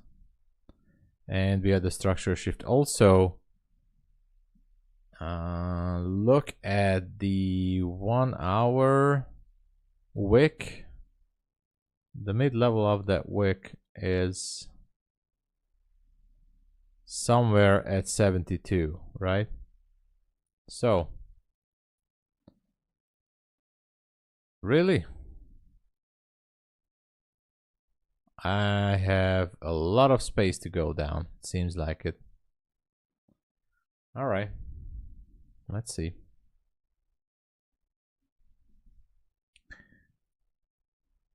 Speaker 1: and we had the structure shift. Also, look at the 1 hour wick. The mid level of that wick is somewhere at 72, right? So really, I have a lot of space to go down. Seems like it. All right, let's see.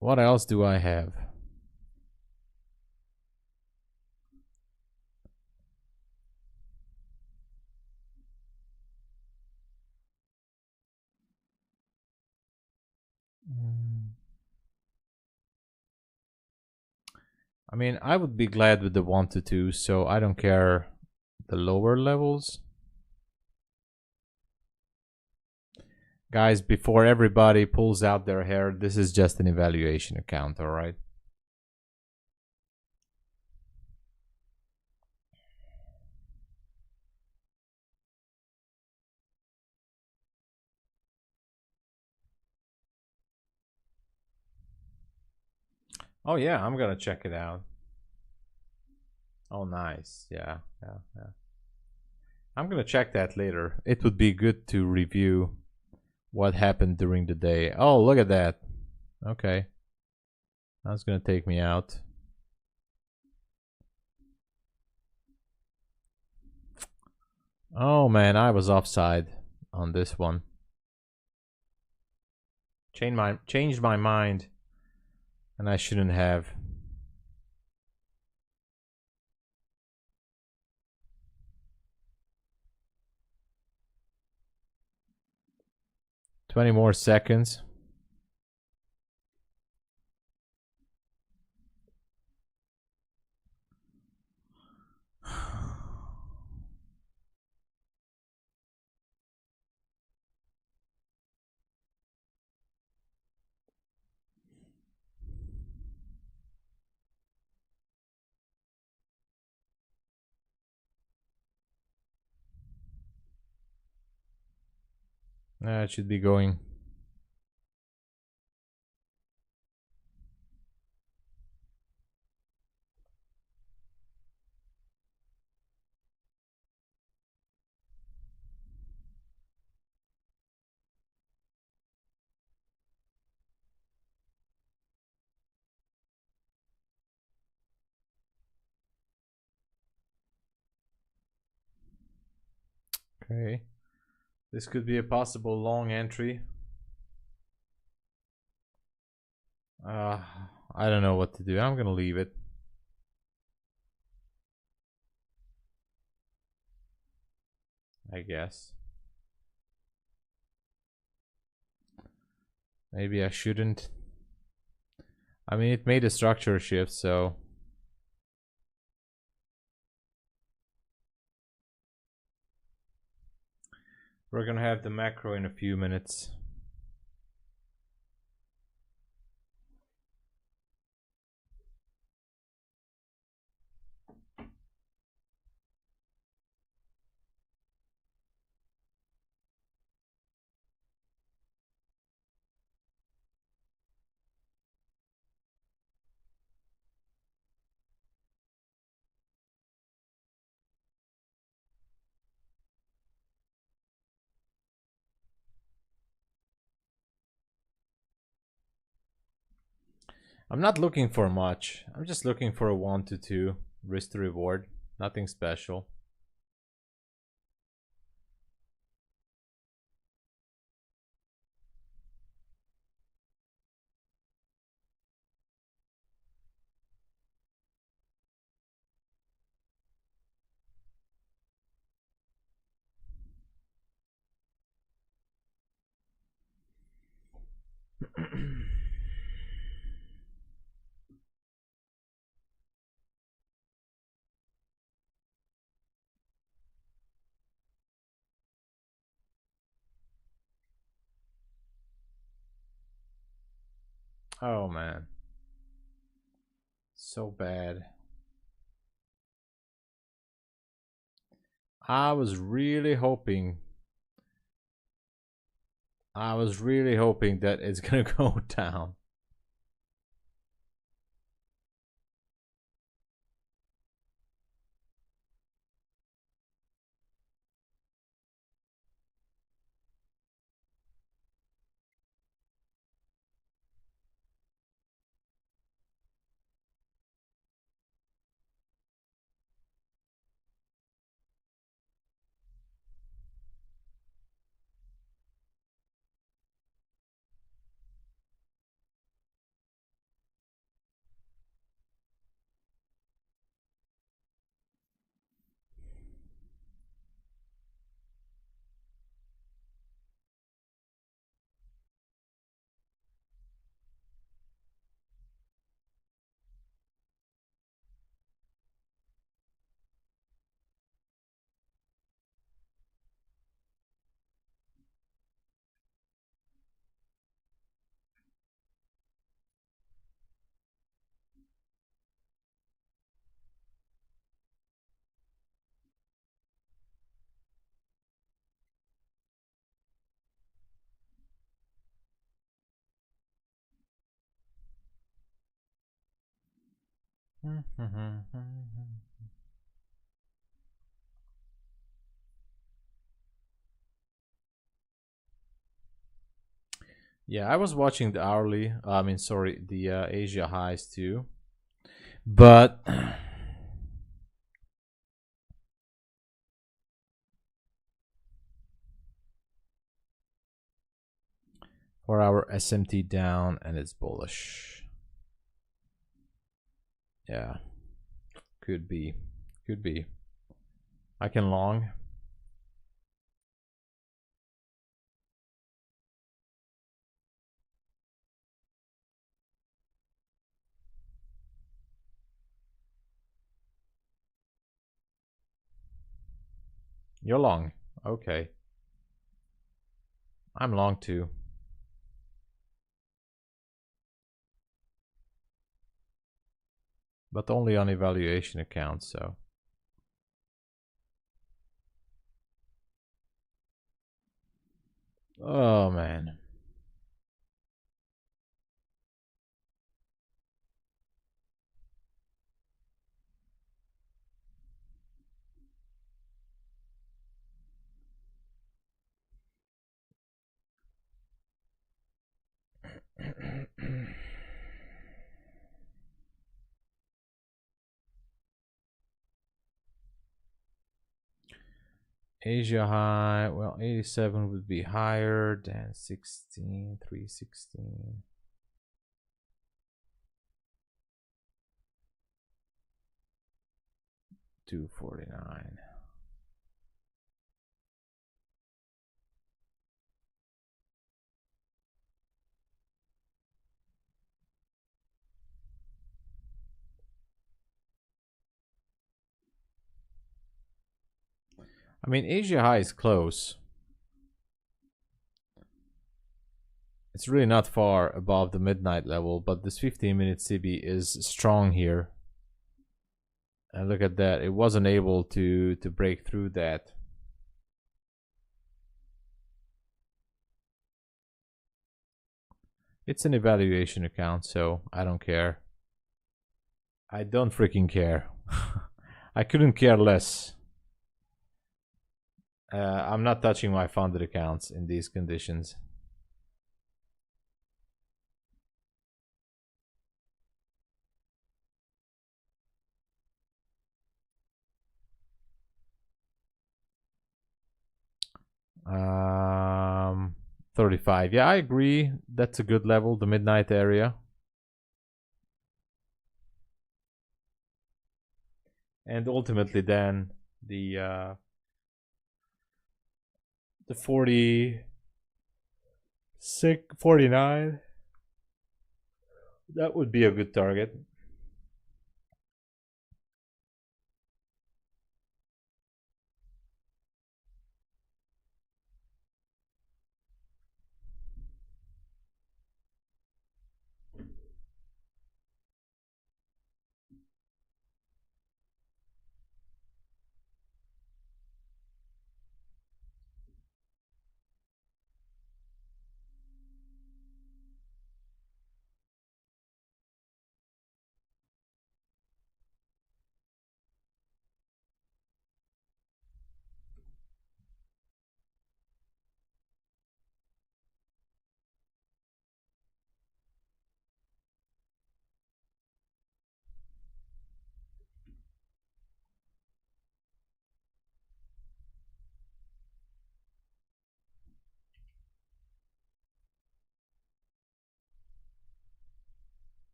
Speaker 1: What else do I have? I mean, I would be glad with the 1 to 2, so I don't care the lower levels. Guys, before everybody pulls out their hair, this is just an evaluation account, all right? Oh yeah, I'm gonna check it out. Oh nice, yeah. I'm gonna check that later. It would be good to review what happened during the day. Oh, look at that. Okay. That's gonna take me out. Oh man, I was offside on this one. Changed my mind, and I shouldn't have. $20 more seconds. It should be going. Okay. This could be a possible long entry. I don't know what to do. I'm gonna leave it. I guess. Maybe I shouldn't. I mean, it made a structure shift, so... We're gonna have the macro in a few minutes. I'm not looking for much. I'm just looking for a 1 to 2 risk to reward. Nothing special. Oh man. So bad. I was really hoping that it's gonna go down. Yeah, I was watching the hourly, the Asia highs too. But for our SMT down and it's bullish. Yeah. Could be. Could be. I can long. You're long. Okay. I'm long too. But only on evaluation accounts, so. Oh man. Asia high, well, 87 would be higher than 16, 316. $249. I mean, Asia high is close. It's really not far above the midnight level, but this 15-minute CB is strong here. And look at that, it wasn't able to break through that. It's an evaluation account, so I don't care. I don't freaking care. I couldn't care less. I'm not touching my funded accounts in these conditions. Um, 35. Yeah, I agree. That's a good level, the midnight area. And ultimately then the 49, that would be a good target.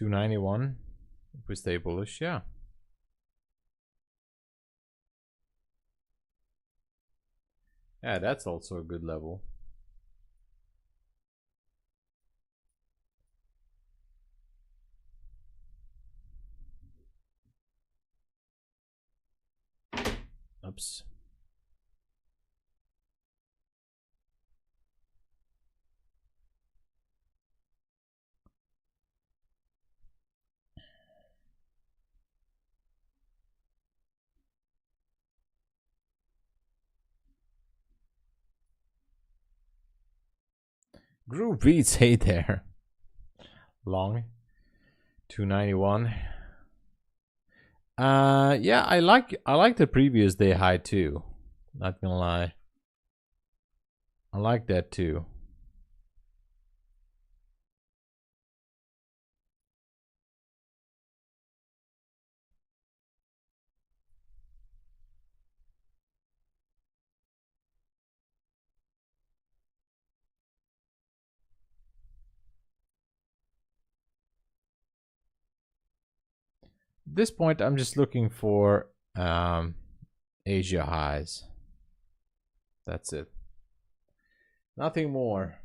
Speaker 1: $291 if we stay bullish, yeah. Yeah, that's also a good level. Oops. Group beats, hey there. Long. 291. Yeah, I like the previous day high too. Not gonna lie. I like that too. At this point, I'm just looking for Asia highs. That's it. Nothing more.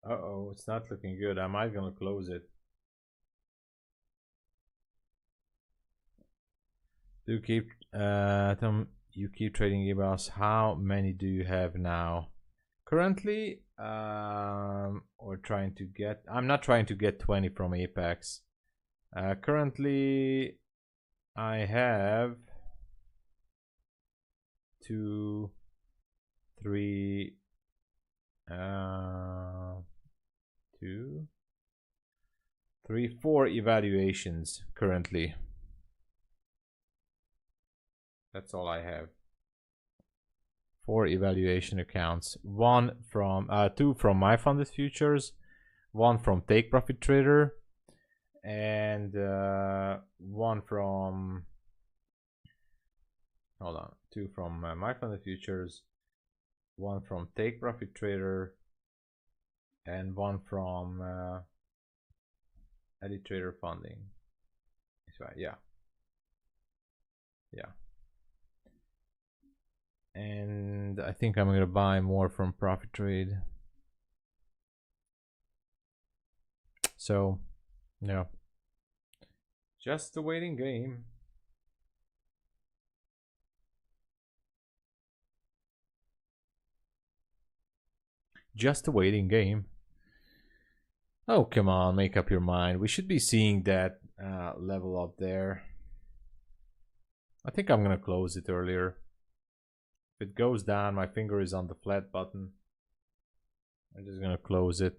Speaker 1: Uh-oh, it's not looking good. I might gonna close it. Do keep Tom, you keep trading eBOS. How many do you have now? Currently, we're trying to get, I'm not trying to get 20 from Apex. Currently I have 2, 3, 2, 3, 4 evaluations currently. That's all I have. 4 evaluation accounts. 1 from 2 from MyFundedFutures, 1 from ProfiTrade, and 1 from, hold on, 2 from MyFundedFutures, 1 from ProfiTrade, and 1 from Edit Trader Funding. So yeah. And I think I'm gonna buy more from ProfiTrade. So yeah, just a waiting game. Just a waiting game. Oh, come on, make up your mind. We should be seeing that level up there. I think I'm gonna close it earlier. If it goes down, my finger is on the flat button. I'm just gonna close it.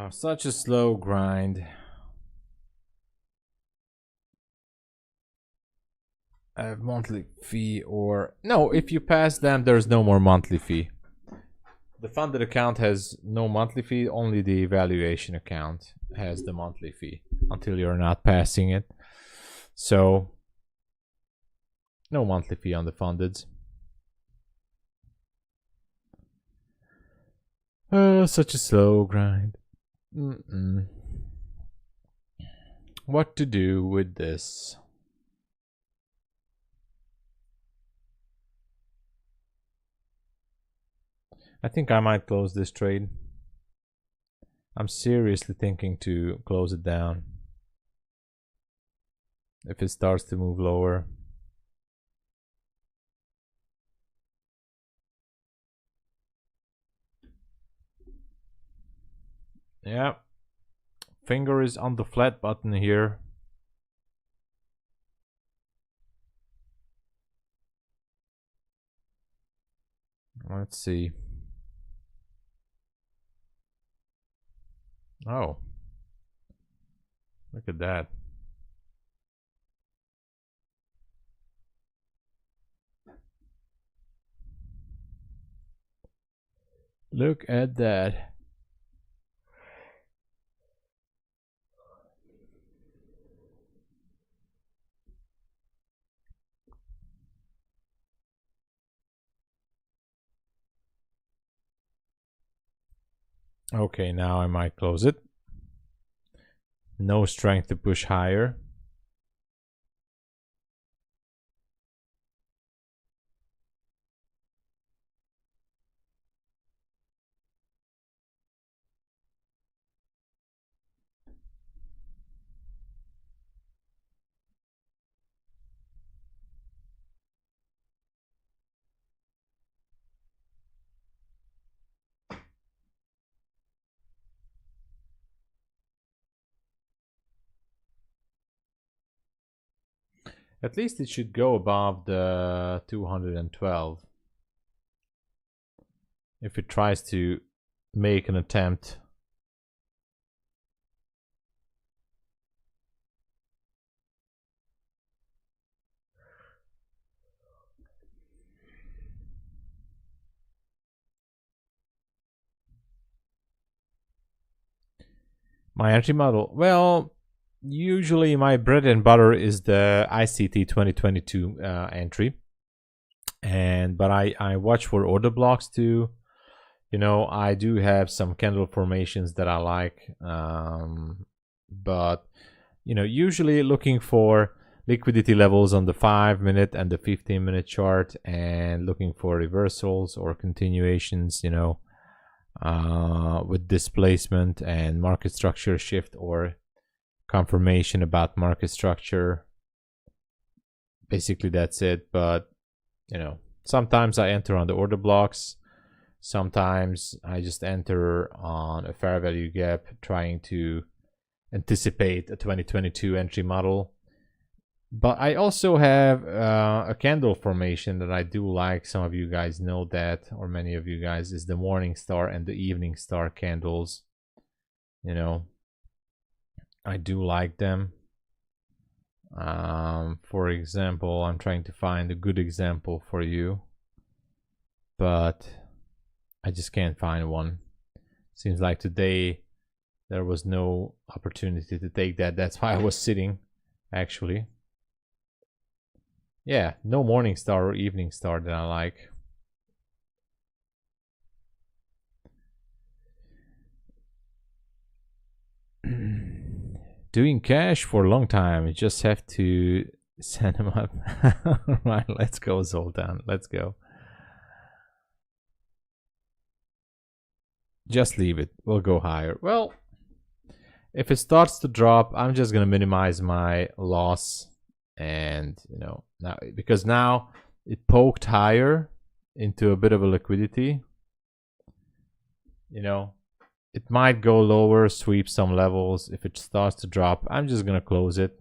Speaker 1: Such a slow grind. A monthly fee or no, if you pass them, there's no more monthly fee. The funded account has no monthly fee, only the evaluation account has the monthly fee until you're not passing it. So no monthly fee on the fundeds. Oh, such a slow grind. What to do with this? I think I might close this trade. I'm seriously thinking to close it down if it starts to move lower. Yeah, finger is on the flat button here. Let's see. Oh, look at that. Look at that. Okay, now I might close it. No strength to push higher. At least it should go above the 212 if it tries to make an attempt. My entry model, well, usually my bread and butter is the ICT 2022 entry, but I watch for order blocks too. You know, I do have some candle formations that I like, but you know, usually looking for liquidity levels on the 5-minute and the 15-minute chart, and looking for reversals or continuations, you know, with displacement and market structure shift or confirmation about market structure. Basically that's it. But you know, sometimes I enter on the order blocks, sometimes I just enter on a fair value gap, trying to anticipate a 2022 entry model. But I also have a candle formation that I do like. Some of you guys know that, or many of you guys, is the morning star and the evening star candles. You know, I do like them. For example, I'm trying to find a good example for you, but I just can't find one. Seems like today there was no opportunity to take that. That's why I was sitting, actually. Yeah, no morning star or evening star that I like. Doing cash for a long time. You just have to send them up. All right, let's go, Zoltan. Let's go. Just leave it. We'll go higher. Well, if it starts to drop, I'm just gonna minimize my loss. And you know, now because now it poked higher into a bit of a liquidity, you know, it might go lower, sweep some levels. If it starts to drop, I'm just gonna close it.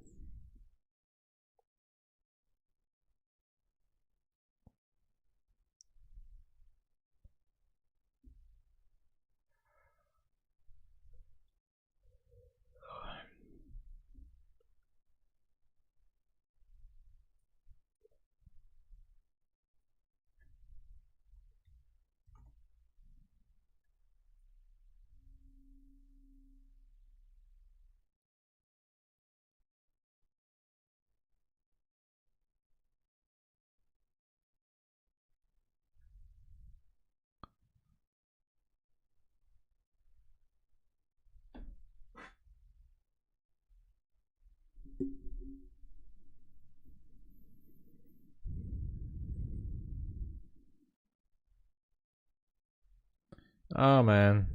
Speaker 1: Oh man,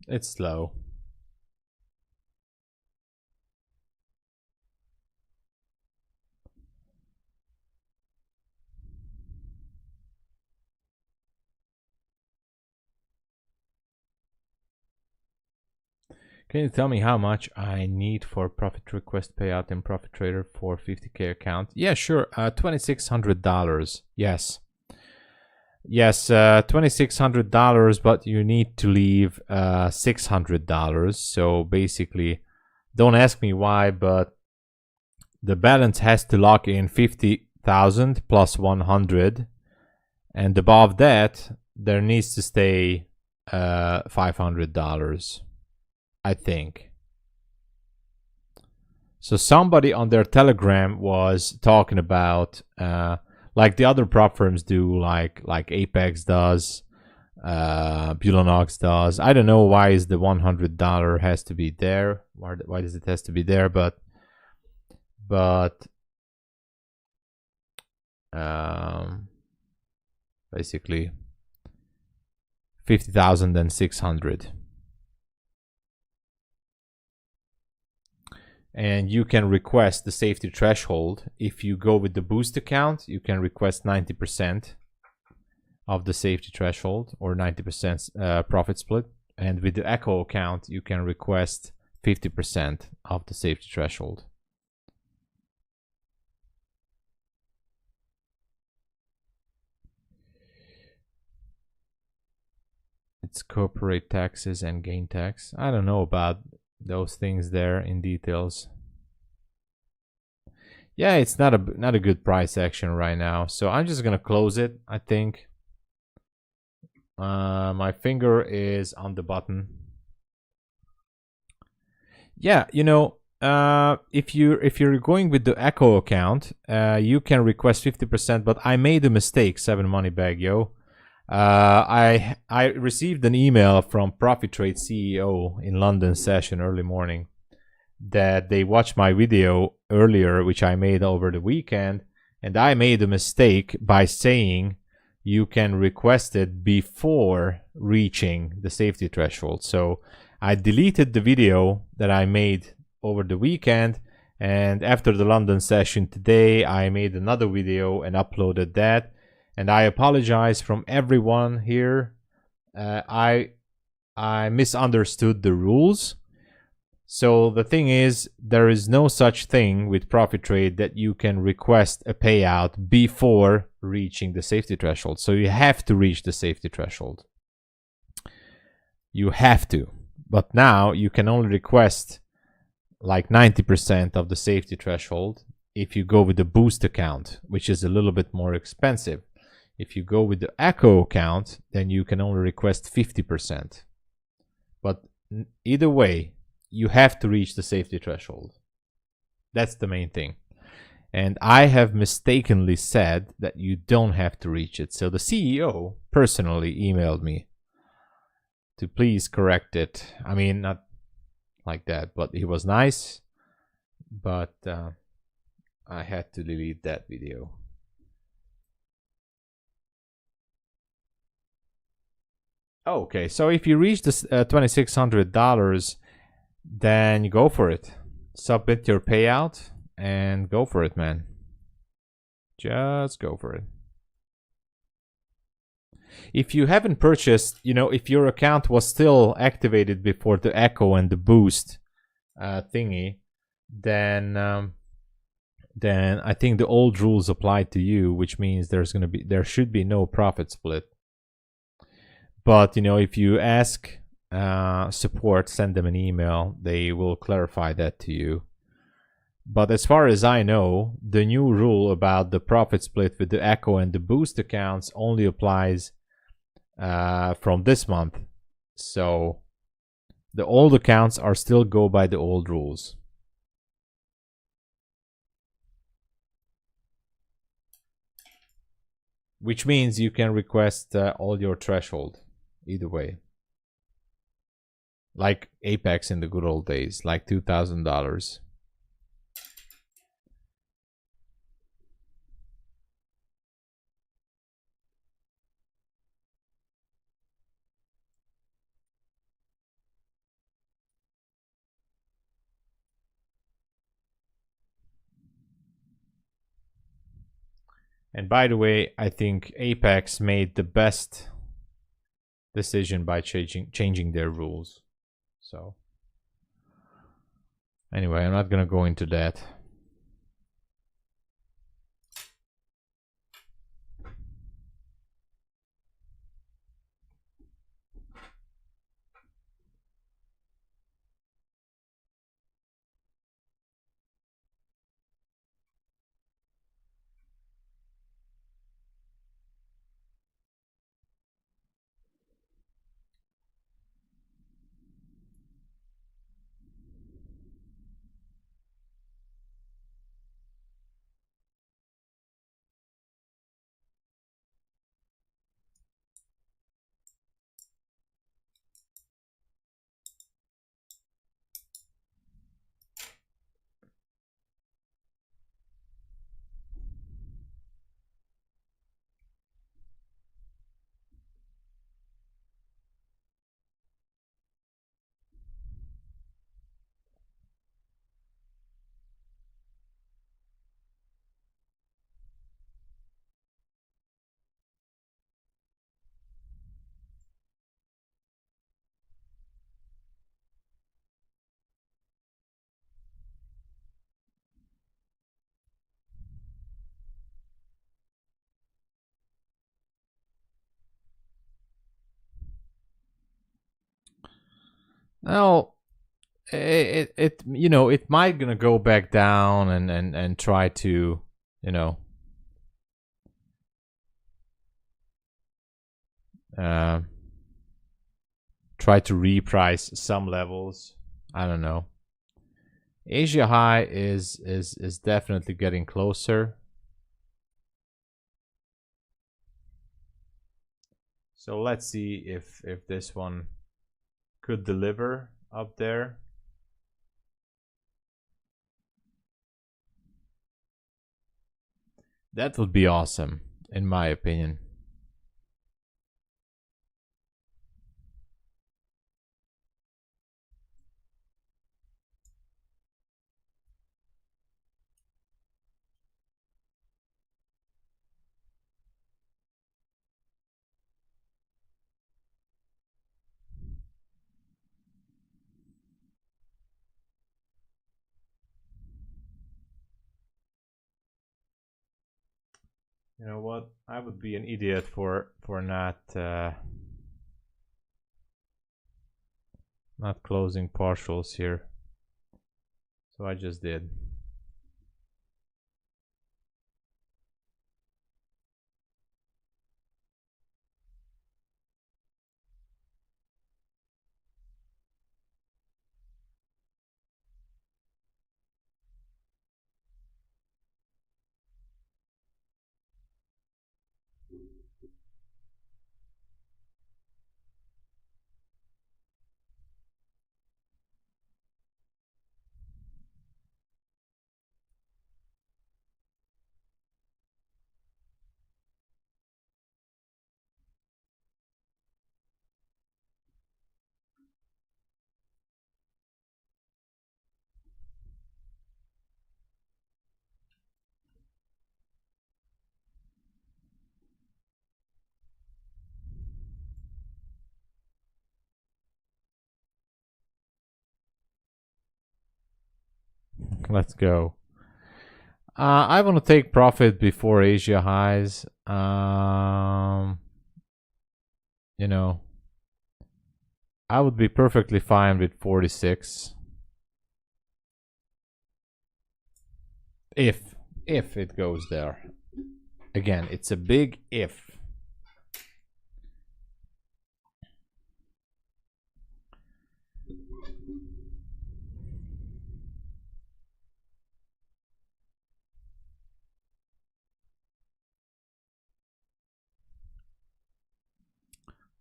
Speaker 1: it's slow. Can you tell me how much I need for profit request payout in ProfiTrader for 50K account? Yeah, sure. $2,600. Yes. Yes, $2,600, but you need to leave $600. So basically, don't ask me why, but the balance has to lock in 50,000 plus 100, and above that, there needs to stay $500. I think. So somebody on their Telegram was talking about like the other prop firms do, like Apex does, Bulenox does. I don't know why is the $100 has to be there. Why does it has to be there? But basically 50,000 and 600. And you can request the safety threshold. If you go with the boost account, you can request 90% of the safety threshold, or 90% profit split. And with the Echo account, you can request 50% of the safety threshold. It's corporate taxes and gain tax. I don't know about those things there in details. Yeah, it's not a good price action right now. So I'm just gonna close it, I think. My finger is on the button. Yeah, you know, if you're going with the Echo account, you can request 50%. But I made a mistake. 7 money bag, yo. I received an email from ProfiTrade CEO in London session early morning that they watched my video earlier, which I made over the weekend, and I made a mistake by saying you can request it before reaching the safety threshold. So I deleted the video that I made over the weekend, and after the London session today, I made another video and uploaded that. And I apologize from everyone here. I misunderstood the rules. So the thing is, there is no such thing with ProfiTrade that you can request a payout before reaching the safety threshold. So you have to reach the safety threshold. You have to. But now you can only request like 90% of the safety threshold if you go with the boost account, which is a little bit more expensive. If you go with the Echo account, then you can only request 50%. But either way, you have to reach the safety threshold. That's the main thing. And I have mistakenly said that you don't have to reach it. So the CEO personally emailed me to please correct it. I mean, not like that, but he was nice. But I had to delete that video. Okay, so if you reach this $2,600, then go for it. Submit your payout and go for it, man. Just go for it. If you haven't purchased, you know, if your account was still activated before the Echo and the boost thingy, then I think the old rules apply to you, which means there should be no profit split. But you know, if you ask support, send them an email, they will clarify that to you. But as far as I know, the new rule about the profit split with the Echo and the boost accounts only applies from this month. So the old accounts are still go by the old rules. Which means you can request all your threshold either way. Like Apex in the good old days, like $2,000. And by the way, I think Apex made the best decision by changing their rules. So anyway, I'm not gonna go into that. Well, it you know, it might gonna go back down and try to, you know, try to reprice some levels. I don't know. Asia high is definitely getting closer. So let's see if this one could deliver up there. That would be awesome, in my opinion. You know what? I would be an idiot for not closing partials here. So I just did. Let's go. I want to take profit before Asia highs. You know, I would be perfectly fine with 46. If it goes there. Again, it's a big if.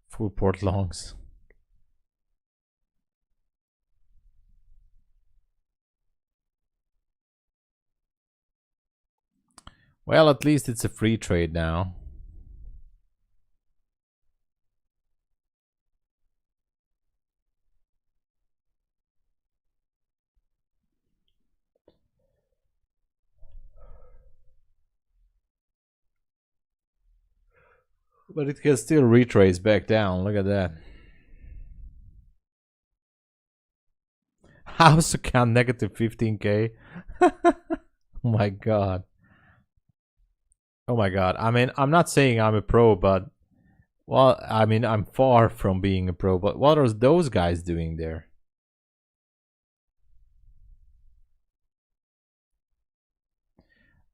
Speaker 1: Full port longs. Well, at least it's a free trade now. But it can still retrace back down. Look at that. House account negative 15k. Oh my god. Oh my god. I mean, I'm not saying I'm a pro, but well, I mean, I'm far from being a pro, but what are those guys doing there?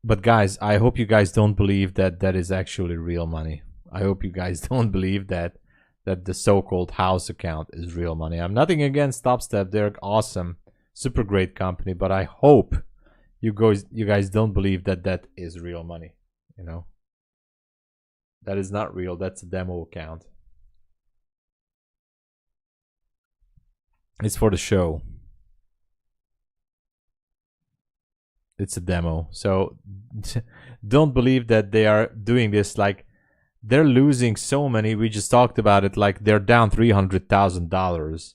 Speaker 1: But guys, I hope you guys don't believe that that is actually real money. I hope you guys don't believe that the so-called house account is real money. I'm nothing against TopStep. They're awesome, super great company, but I hope you guys don't believe that that is real money, you know? That is not real. That's a demo account. It's for the show. It's a demo. So don't believe that they are doing this. Like, they're losing so many. We just talked about it. Like, they're down $300,000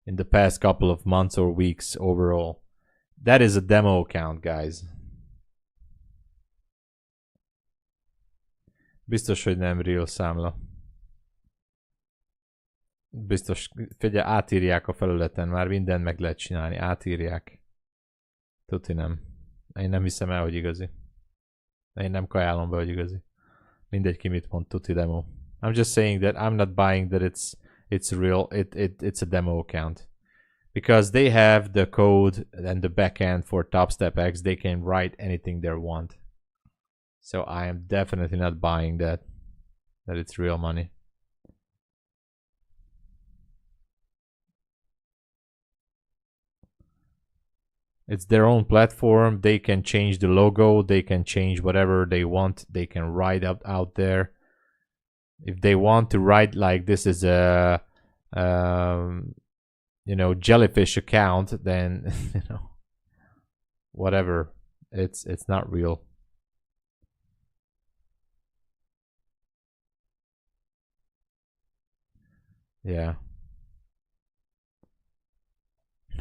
Speaker 1: in the past couple of months or weeks overall. That is a demo account, guys. Biztos, hogy nem real számla. Biztos, figyelj, átírják a felületen, már mindent meg lehet csinálni, átírják. Tuti nem. Én nem hiszem el, hogy igazi. Én nem kajálom be, hogy igazi. Mindegy ki mit mond, tuti demo. I'm just saying that I'm not buying that it's real, it's a demo account. because they have the code and the backend for TopStepX. They can write anything they want. So I am definitely not buying that it's real money. It's their own platform. They can change the logo. They can change whatever they want. They can write out there. If they want to write like this is a you know, jellyfish account, then you know, whatever. It's not real. Yeah.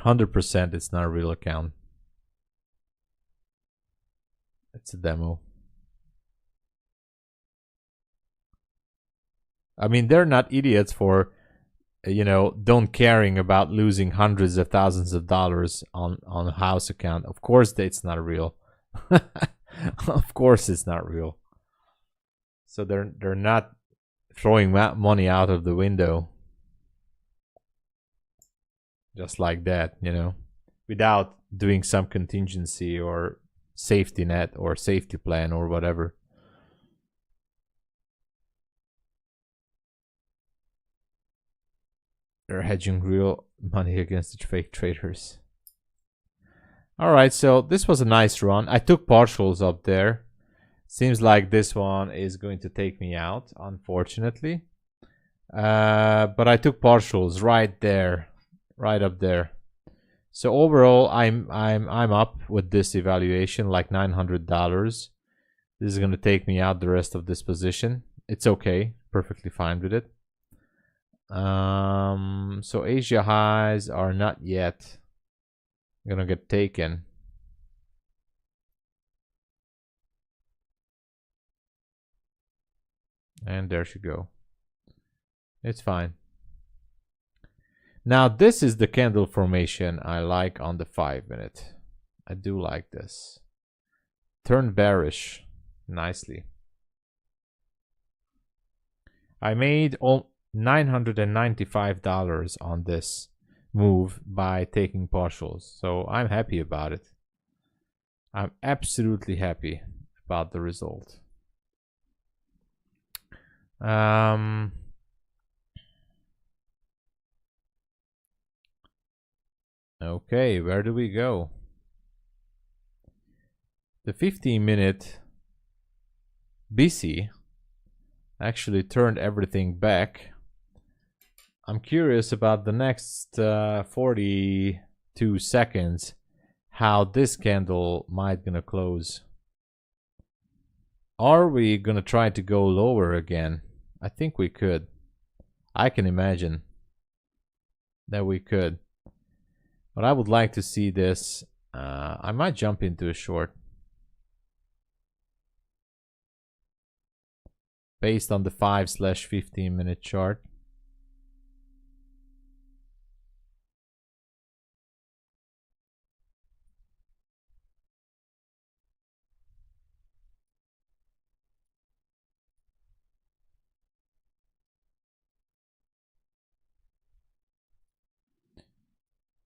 Speaker 1: 100% it's not a real account. It's a demo. I mean, they're not idiots for, you know, don't caring about losing hundreds of thousands of dollars on a house account. Of course it's not real. Of course it's not real. So they're not throwing money out of the window just like that, you know, without doing some contingency or safety net or safety plan or whatever. They're hedging real money against the fake traders. All right, so this was a nice run. I took partials up there. Seems like this one is going to take me out, unfortunately. But I took partials right there, right up there. So overall, I'm up with this evaluation, like $900. This is going to take me out the rest of this position. It's okay, perfectly fine with it. So Asia highs are not yet gonna get taken. And there she go. It's fine. Now this is the candle formation I like on the 5-minute. I do like this. Turn bearish nicely. I made $995 on this move by taking partials, so I'm happy about it. I'm absolutely happy about the result. Okay, where do we go? The 15-minute BC actually turned everything back. I'm curious about the next 42 seconds, how this candle might gonna close. Are we gonna try to go lower again? I think we could. I can imagine that we could. But I would like to see this. I might jump into a short. Based on the 5/15-minute chart.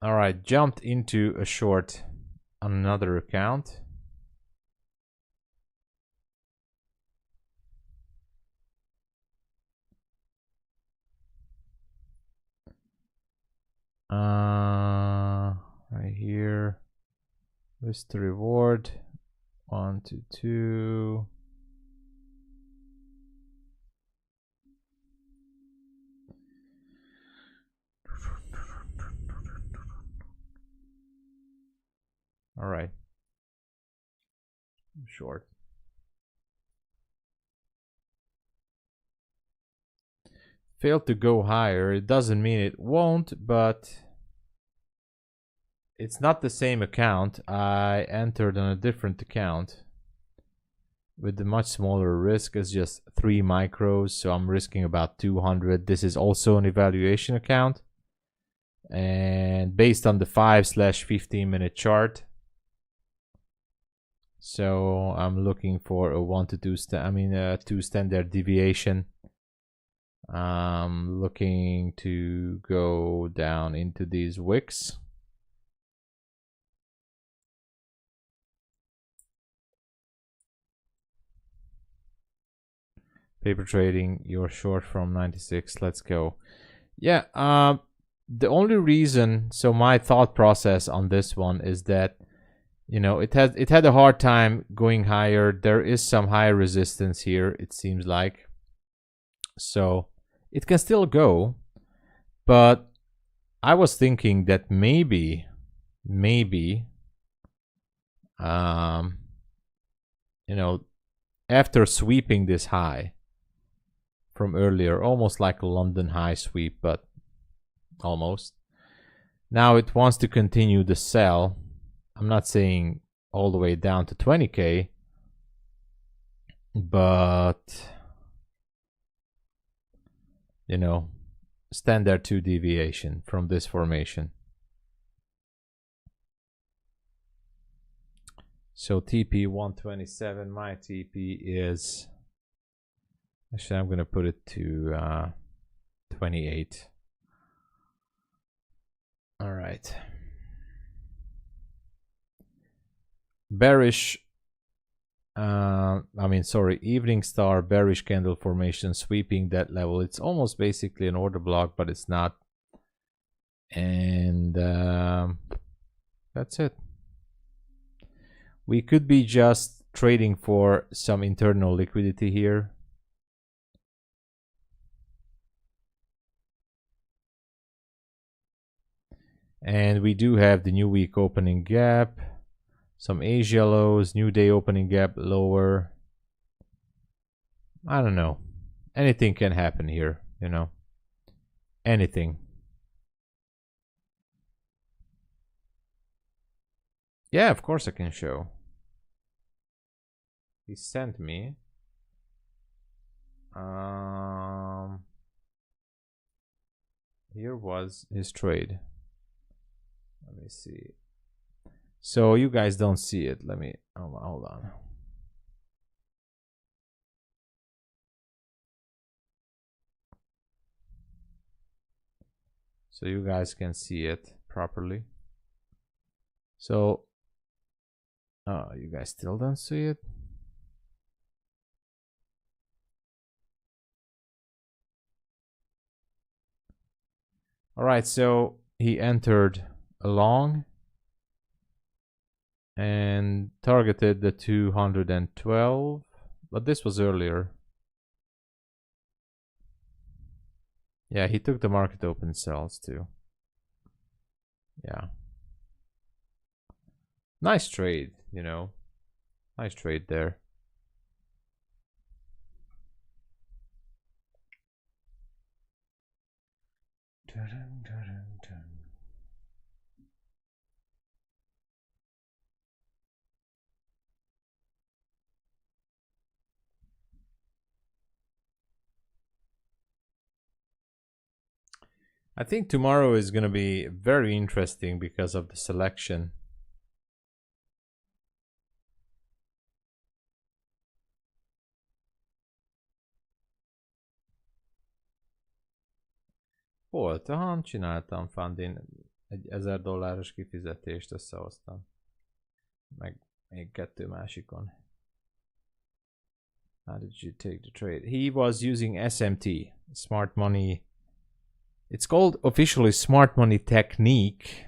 Speaker 1: All right, jumped into a short on another account. Right here, risk to reward, 1 to 2. All right, short. Failed to go higher. It doesn't mean it won't, but it's not the same account. I entered on a different account with a much smaller risk. It's just 3 micros, so I'm risking about 200. This is also an evaluation account, and based on the 5/15-minute chart. So I'm looking for a 1 to 2 2 standard deviation. I'm looking to go down into these wicks. Paper trading, you're short from 96. Let's go. Yeah, the only reason, so my thought process on this one is that, you know, it had a hard time going higher. There is some high resistance here, it seems like. So it can still go, but I was thinking that maybe, you know, after sweeping this high from earlier, almost like a London high sweep, but almost. Now it wants to continue the sell. I'm not saying all the way down to 20K, but, you know, standard 2 deviation from this formation. So TP 127, my TP is, actually I'm gonna put it to 28. All right. Bearish, evening star bearish candle formation sweeping that level. It's almost basically an order block, but it's not. And that's it. We could be just trading for some internal liquidity here. And we do have the new week opening gap, some Asia lows, new day opening gap lower. I don't know. Anything can happen here, you know. Anything. Yeah, of course I can show. He sent me. Here was his trade. Let me see. So you guys don't see it. Let me hold on. So you guys can see it properly. So you guys still don't see it? All right, so he entered along and targeted the 212, but this was earlier. Yeah, he took the market open sells too. Yeah. Nice trade, you know. Nice trade there. I think tomorrow is going to be very interesting because of the selection. Volt, csináltam Fundin egy $1000 kifizetést, összehoztam. Meg még 2 másikon. How did you take the trade? He was using SMT, Smart Money. It's called officially Smart Money Technique,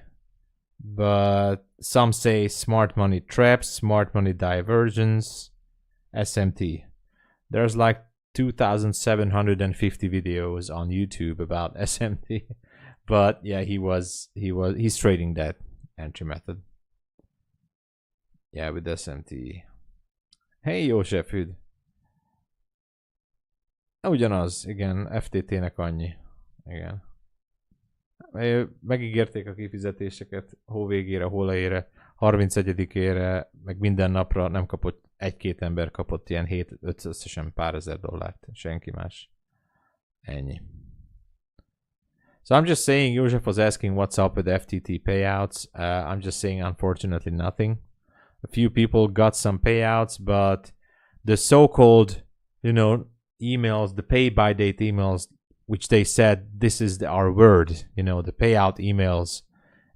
Speaker 1: but some say Smart Money Traps, Smart Money Diversions, SMT. There's like 2,750 videos on YouTube about SMT, but yeah, he's trading that entry method. Yeah, with SMT. Hey, József, üd! Ugyanaz, igen, FTT-nek annyi. Igen. Megígérték a kifizetéseket hó végére, hó elejére, 31-ére, meg minden napra nem kapott, 1-2 ember kapott ilyen 7-5 összesen pár ezer dollárt. Senki más. Ennyi. So I'm just saying, József was asking what's up with FTT payouts. I'm just saying, unfortunately, nothing. A few people got some payouts, but the so-called, you know, emails, the pay by date emails, which they said this is our word, you know, the payout emails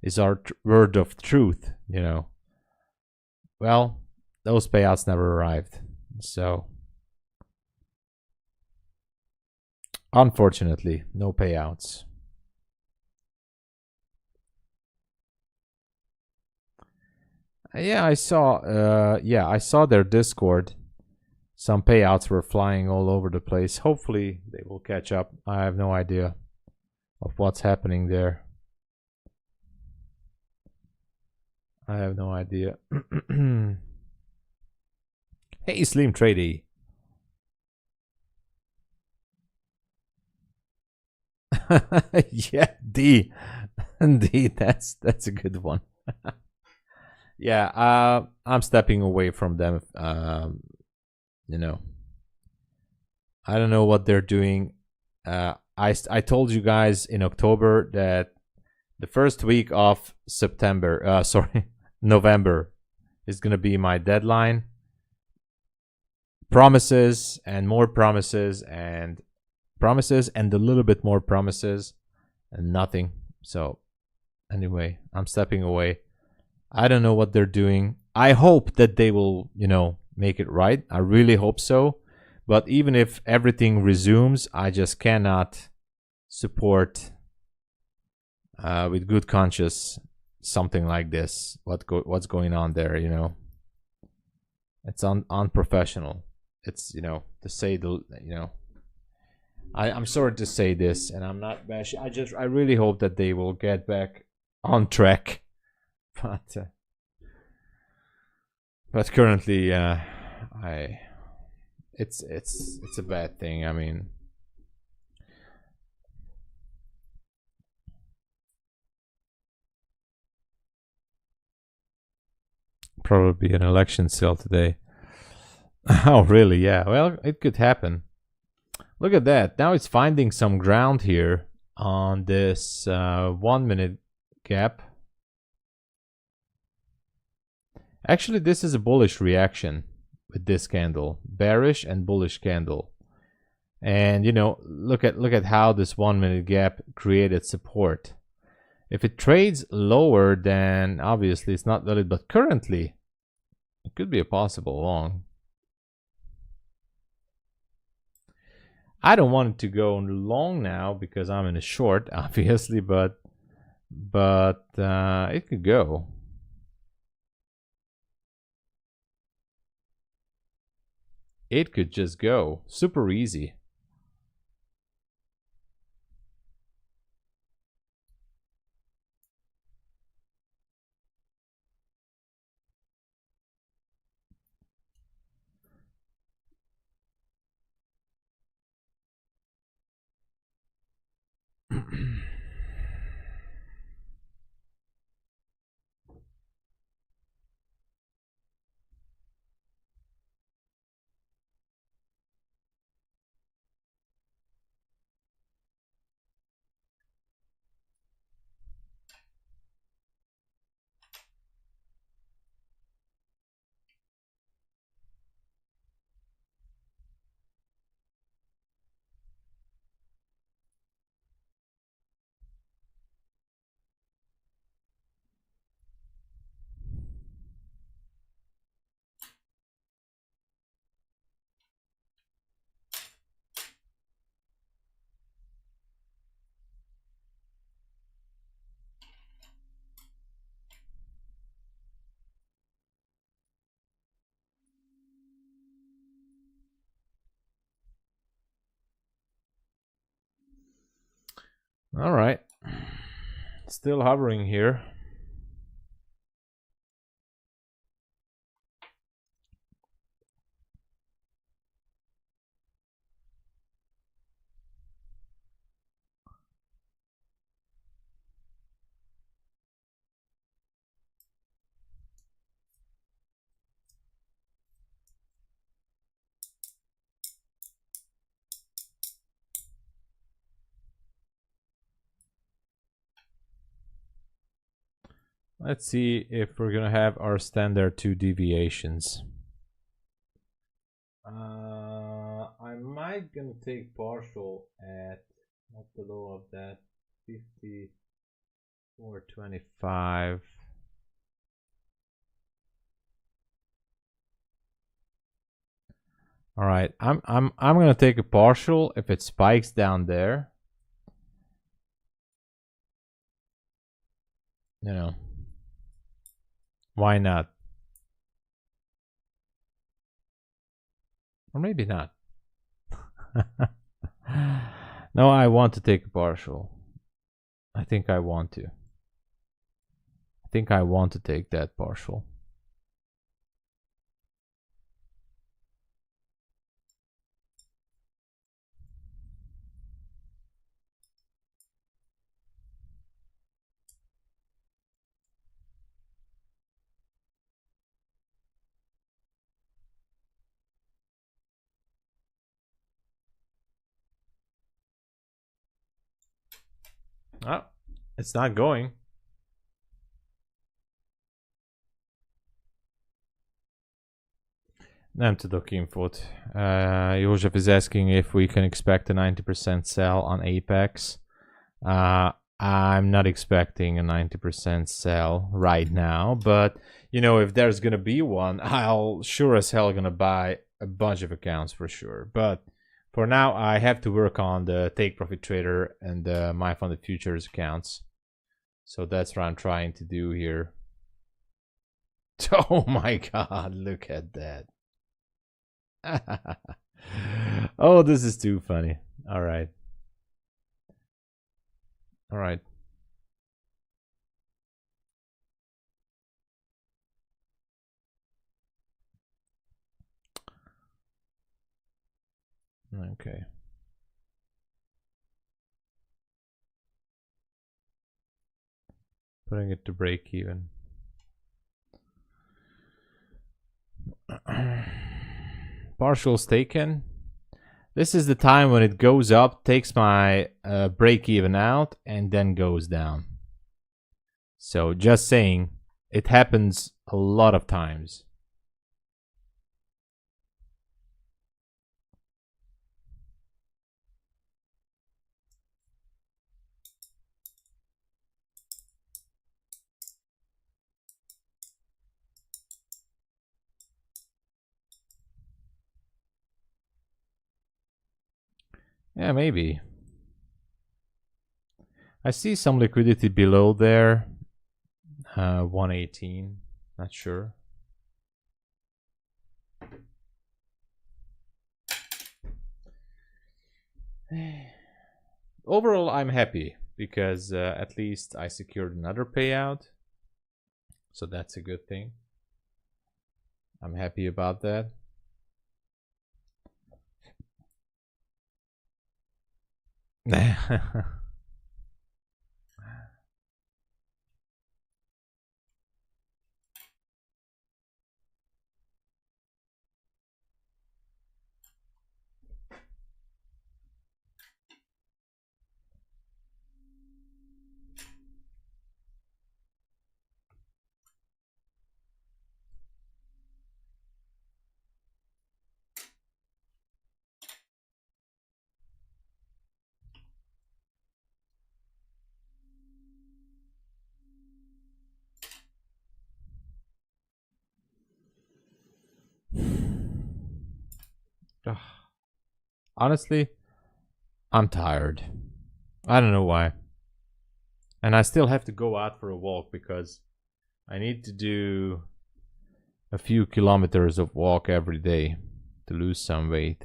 Speaker 1: is our word of truth, you know. Well, those payouts never arrived. So Unfortunately, no payouts. Yeah, I saw. I saw their Discord. Some payouts were flying all over the place. Hopefully, they will catch up. I have no idea of what's happening there. I have no idea. Hey, Slim Tradey. Yeah, D. D, that's a good one. Yeah, I'm stepping away from them. You know, I don't know what they're doing. I told you guys in October that the first week of September, sorry, November is gonna be my deadline. Promises and more promises and promises and a little bit more promises and nothing. So anyway, I'm stepping away. I don't know what they're doing. I hope that they will, make it right. I really hope so. But even if everything resumes, I just cannot support with good conscience something like this. What's going on there? It's unprofessional. It's to say I'm sorry to say this, and I'm not bashing. I really hope that they will get back on track. But currently, it's a bad thing. I mean, probably an election sale today. Oh, really? Yeah. Well, it could happen. Look at that. Now it's finding some ground here on this 1 minute gap. Actually, this is a bullish reaction with this candle, bearish and bullish candle. And look at how this 1 minute gap created support. If it trades lower, then obviously it's not valid, but currently it could be a possible long. I don't want it to go long now because I'm in a short, obviously, but it could go. It could just go super easy. All right. Still hovering here. Let's see if we're gonna have our standard 2 deviations. I might gonna take partial at not below of that 54.25. All right, I'm gonna take a partial if it spikes down there. You know, why not? Or maybe not. No, I want to take a partial. I think I want to. I think I want to take that partial. Oh, it's not going. Nem tudok infót. József is asking if we can expect a 90% sell on Apex. I'm not expecting a 90% sell right now, but you know, if there's gonna be one, I'll sure as hell gonna buy a bunch of accounts for sure. But for now, I have to work on the Take Profit Trader and the MyFundedFutures accounts. So that's what I'm trying to do here. Oh my god, look at that. Oh, this is too funny. All right. All right. Okay. Putting it to break even. Partials taken. This is the time when it goes up, takes my break even out, and then goes down. So just saying, it happens a lot of times. Yeah, maybe. I see some liquidity below there. 118. Not sure. Overall, I'm happy because at least I secured another payout. So that's a good thing. I'm happy about that. Honestly, I'm tired. I don't know why. And I still have to go out for a walk because I need to do a few kilometers of walk every day to lose some weight.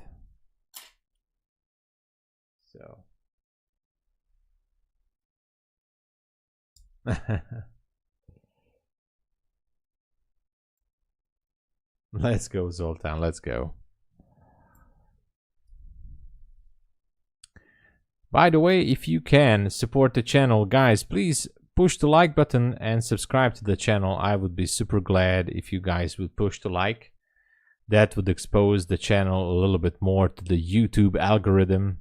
Speaker 1: So let's go, Zoltan. Let's go. By the way, if you can support the channel, guys, please push the like button and subscribe to the channel. I would be super glad if you guys would push the like. That would expose the channel a little bit more to the YouTube algorithm.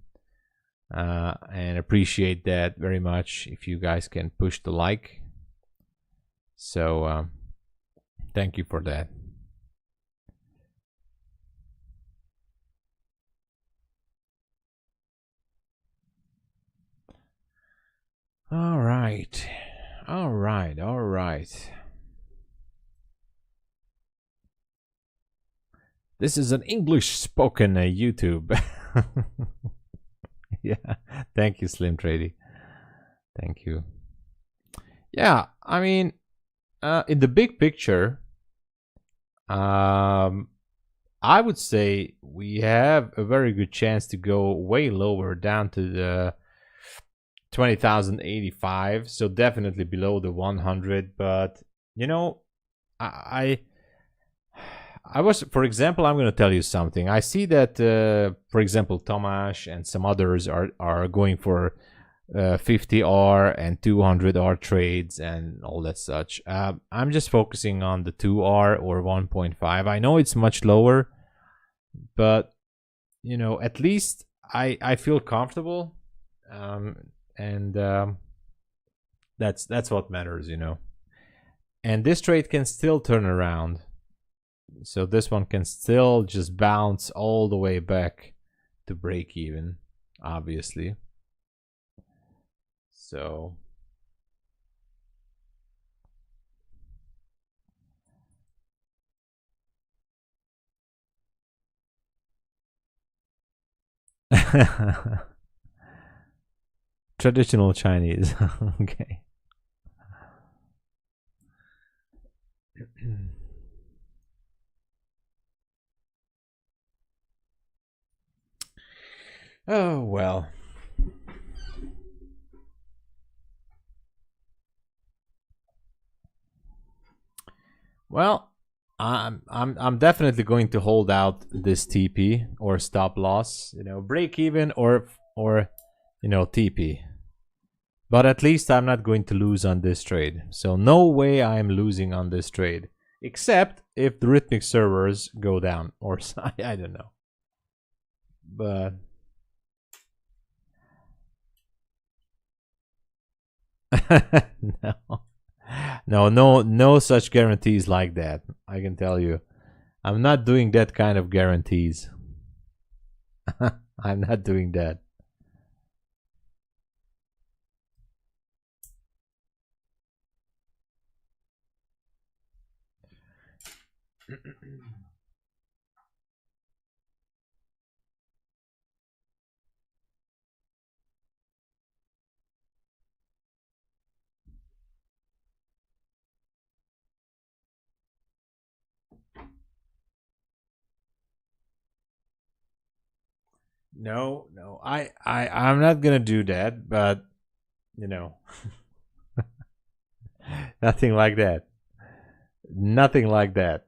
Speaker 1: And appreciate that very much if you guys can push the like. So thank you for that. All right. This is an English spoken YouTube. Yeah, thank you, Slim Trady. Thank you. Yeah, I mean, in the big picture, I would say we have a very good chance to go way lower, down to the 20,085. So definitely below the 100. But you know, I was, for example, I'm going to tell you something. I see that, for example, Tomasz and some others are going for 50R and 200R trades and all that such. I'm just focusing on the 2R or 1.5. I know it's much lower, but you know, at least I feel comfortable, and that's what matters, you know. And this trade can still turn around. So this one can still just bounce all the way back to break even, obviously. So traditional Chinese. Okay. Oh well. Well, I'm definitely going to hold out this TP or stop loss, you know, break even or you know, TP. But at least I'm not going to lose on this trade. So no way I'm losing on this trade, except if the rhythmic servers go down, or I don't know. But no such guarantees like that. I can tell you, I'm not doing that kind of guarantees. I'm not doing that. No, I'm not gonna do that, but you know, nothing like that. Nothing like that.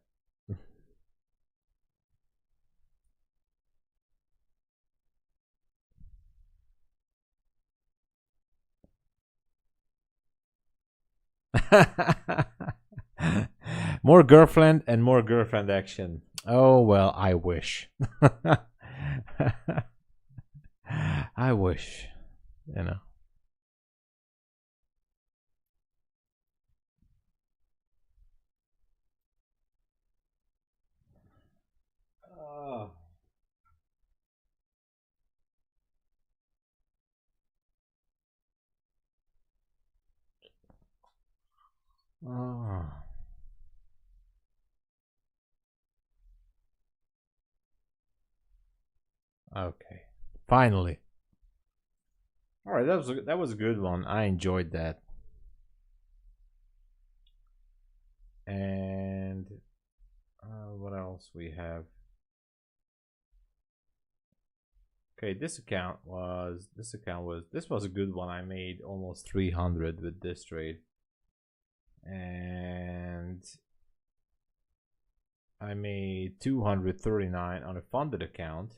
Speaker 1: More girlfriend and more girlfriend action. Oh well, I wish. I wish, you know. Oh. Oh. Okay. Finally. All right, that was a good one. I enjoyed that. And what else we have? Okay, this was a good one. I made almost 300 with this trade. And I made 239 on a funded account.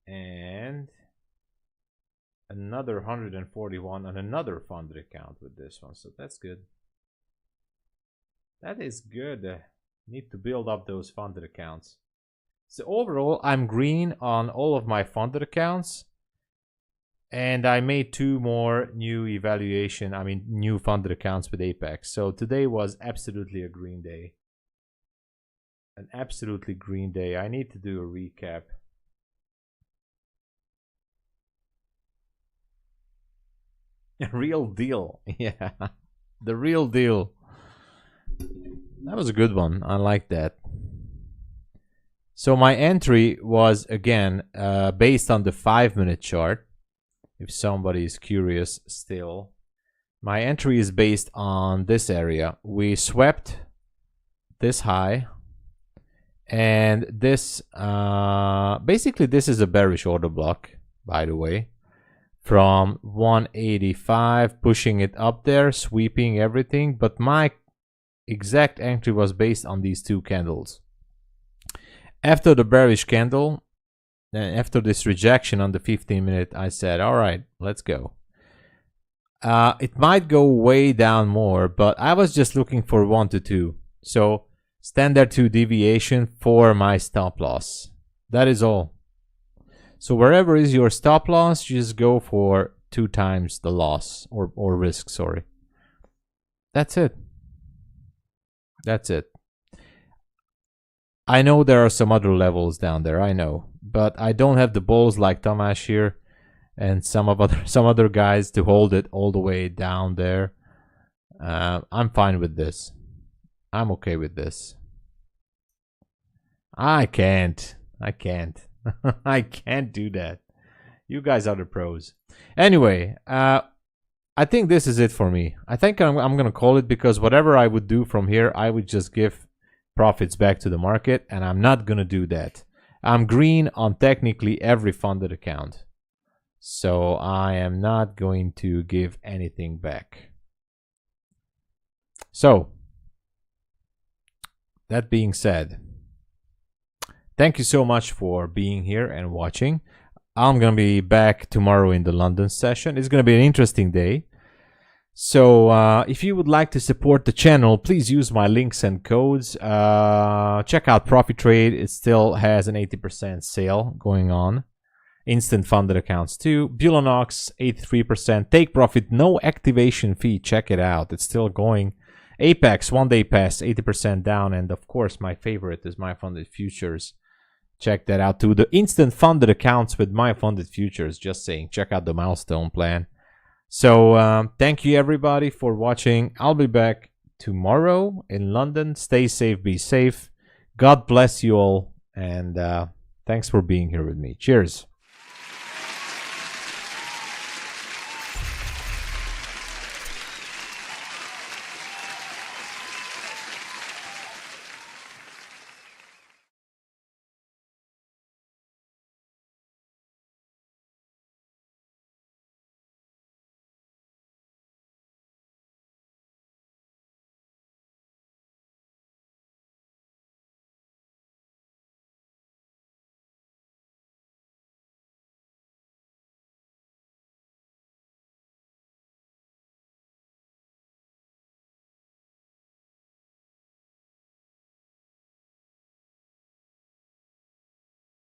Speaker 1: And another 141 on another funded account with this one. So that's good. That is good. Need to build up those funded accounts. So overall, I'm green on all of my funded accounts. And I made 2 more new new funded accounts with Apex. So today was absolutely a green day. An absolutely green day. I need to do a recap. Real deal. Yeah. The real deal. That was a good one. I like that. So my entry was, again, based on the 5-minute chart. If somebody is curious still, my entry is based on this area. We swept this high, and this, basically this is a bearish order block, by the way, from 185, pushing it up there, sweeping everything. But my exact entry was based on these two candles. After the bearish candle, after this rejection on the 15-minute, I said, all right, let's go. It might go way down more, but I was just looking for 1 to 2. So standard 2 deviation for my stop loss. That is all. So wherever is your stop loss, just go for 2 times the loss, or risk, sorry. That's it. That's it. I know there are some other levels down there, I know, but I don't have the balls like Tomasz here and some other guys to hold it all the way down there. I'm fine with this. I'm okay with this. I can't. I can't do that. You guys are the pros. Anyway, I think this is it for me. I think I'm gonna call it, because whatever I would do from here, I would just give profits back to the market, and I'm not gonna do that. I'm green on technically every funded account, so I am not going to give anything back. So that being said, thank you so much for being here and watching. I'm gonna be back tomorrow in the London session. It's gonna be an interesting day. So if you would like to support the channel, please use my links and codes. Check out ProfiTrade. It still has an 80% sale going on. Instant funded accounts too. Bulenox, 83%. Take profit, no activation fee. Check it out. It's still going. Apex, 1-day pass, 80% down. And of course, my favorite is MyFundedFutures. Check that out too. The instant funded accounts with MyFundedFutures. Just saying, check out the milestone plan. So thank you everybody for watching. I'll be back tomorrow in London. Stay safe, be safe. God bless you all, and thanks for being here with me. Cheers.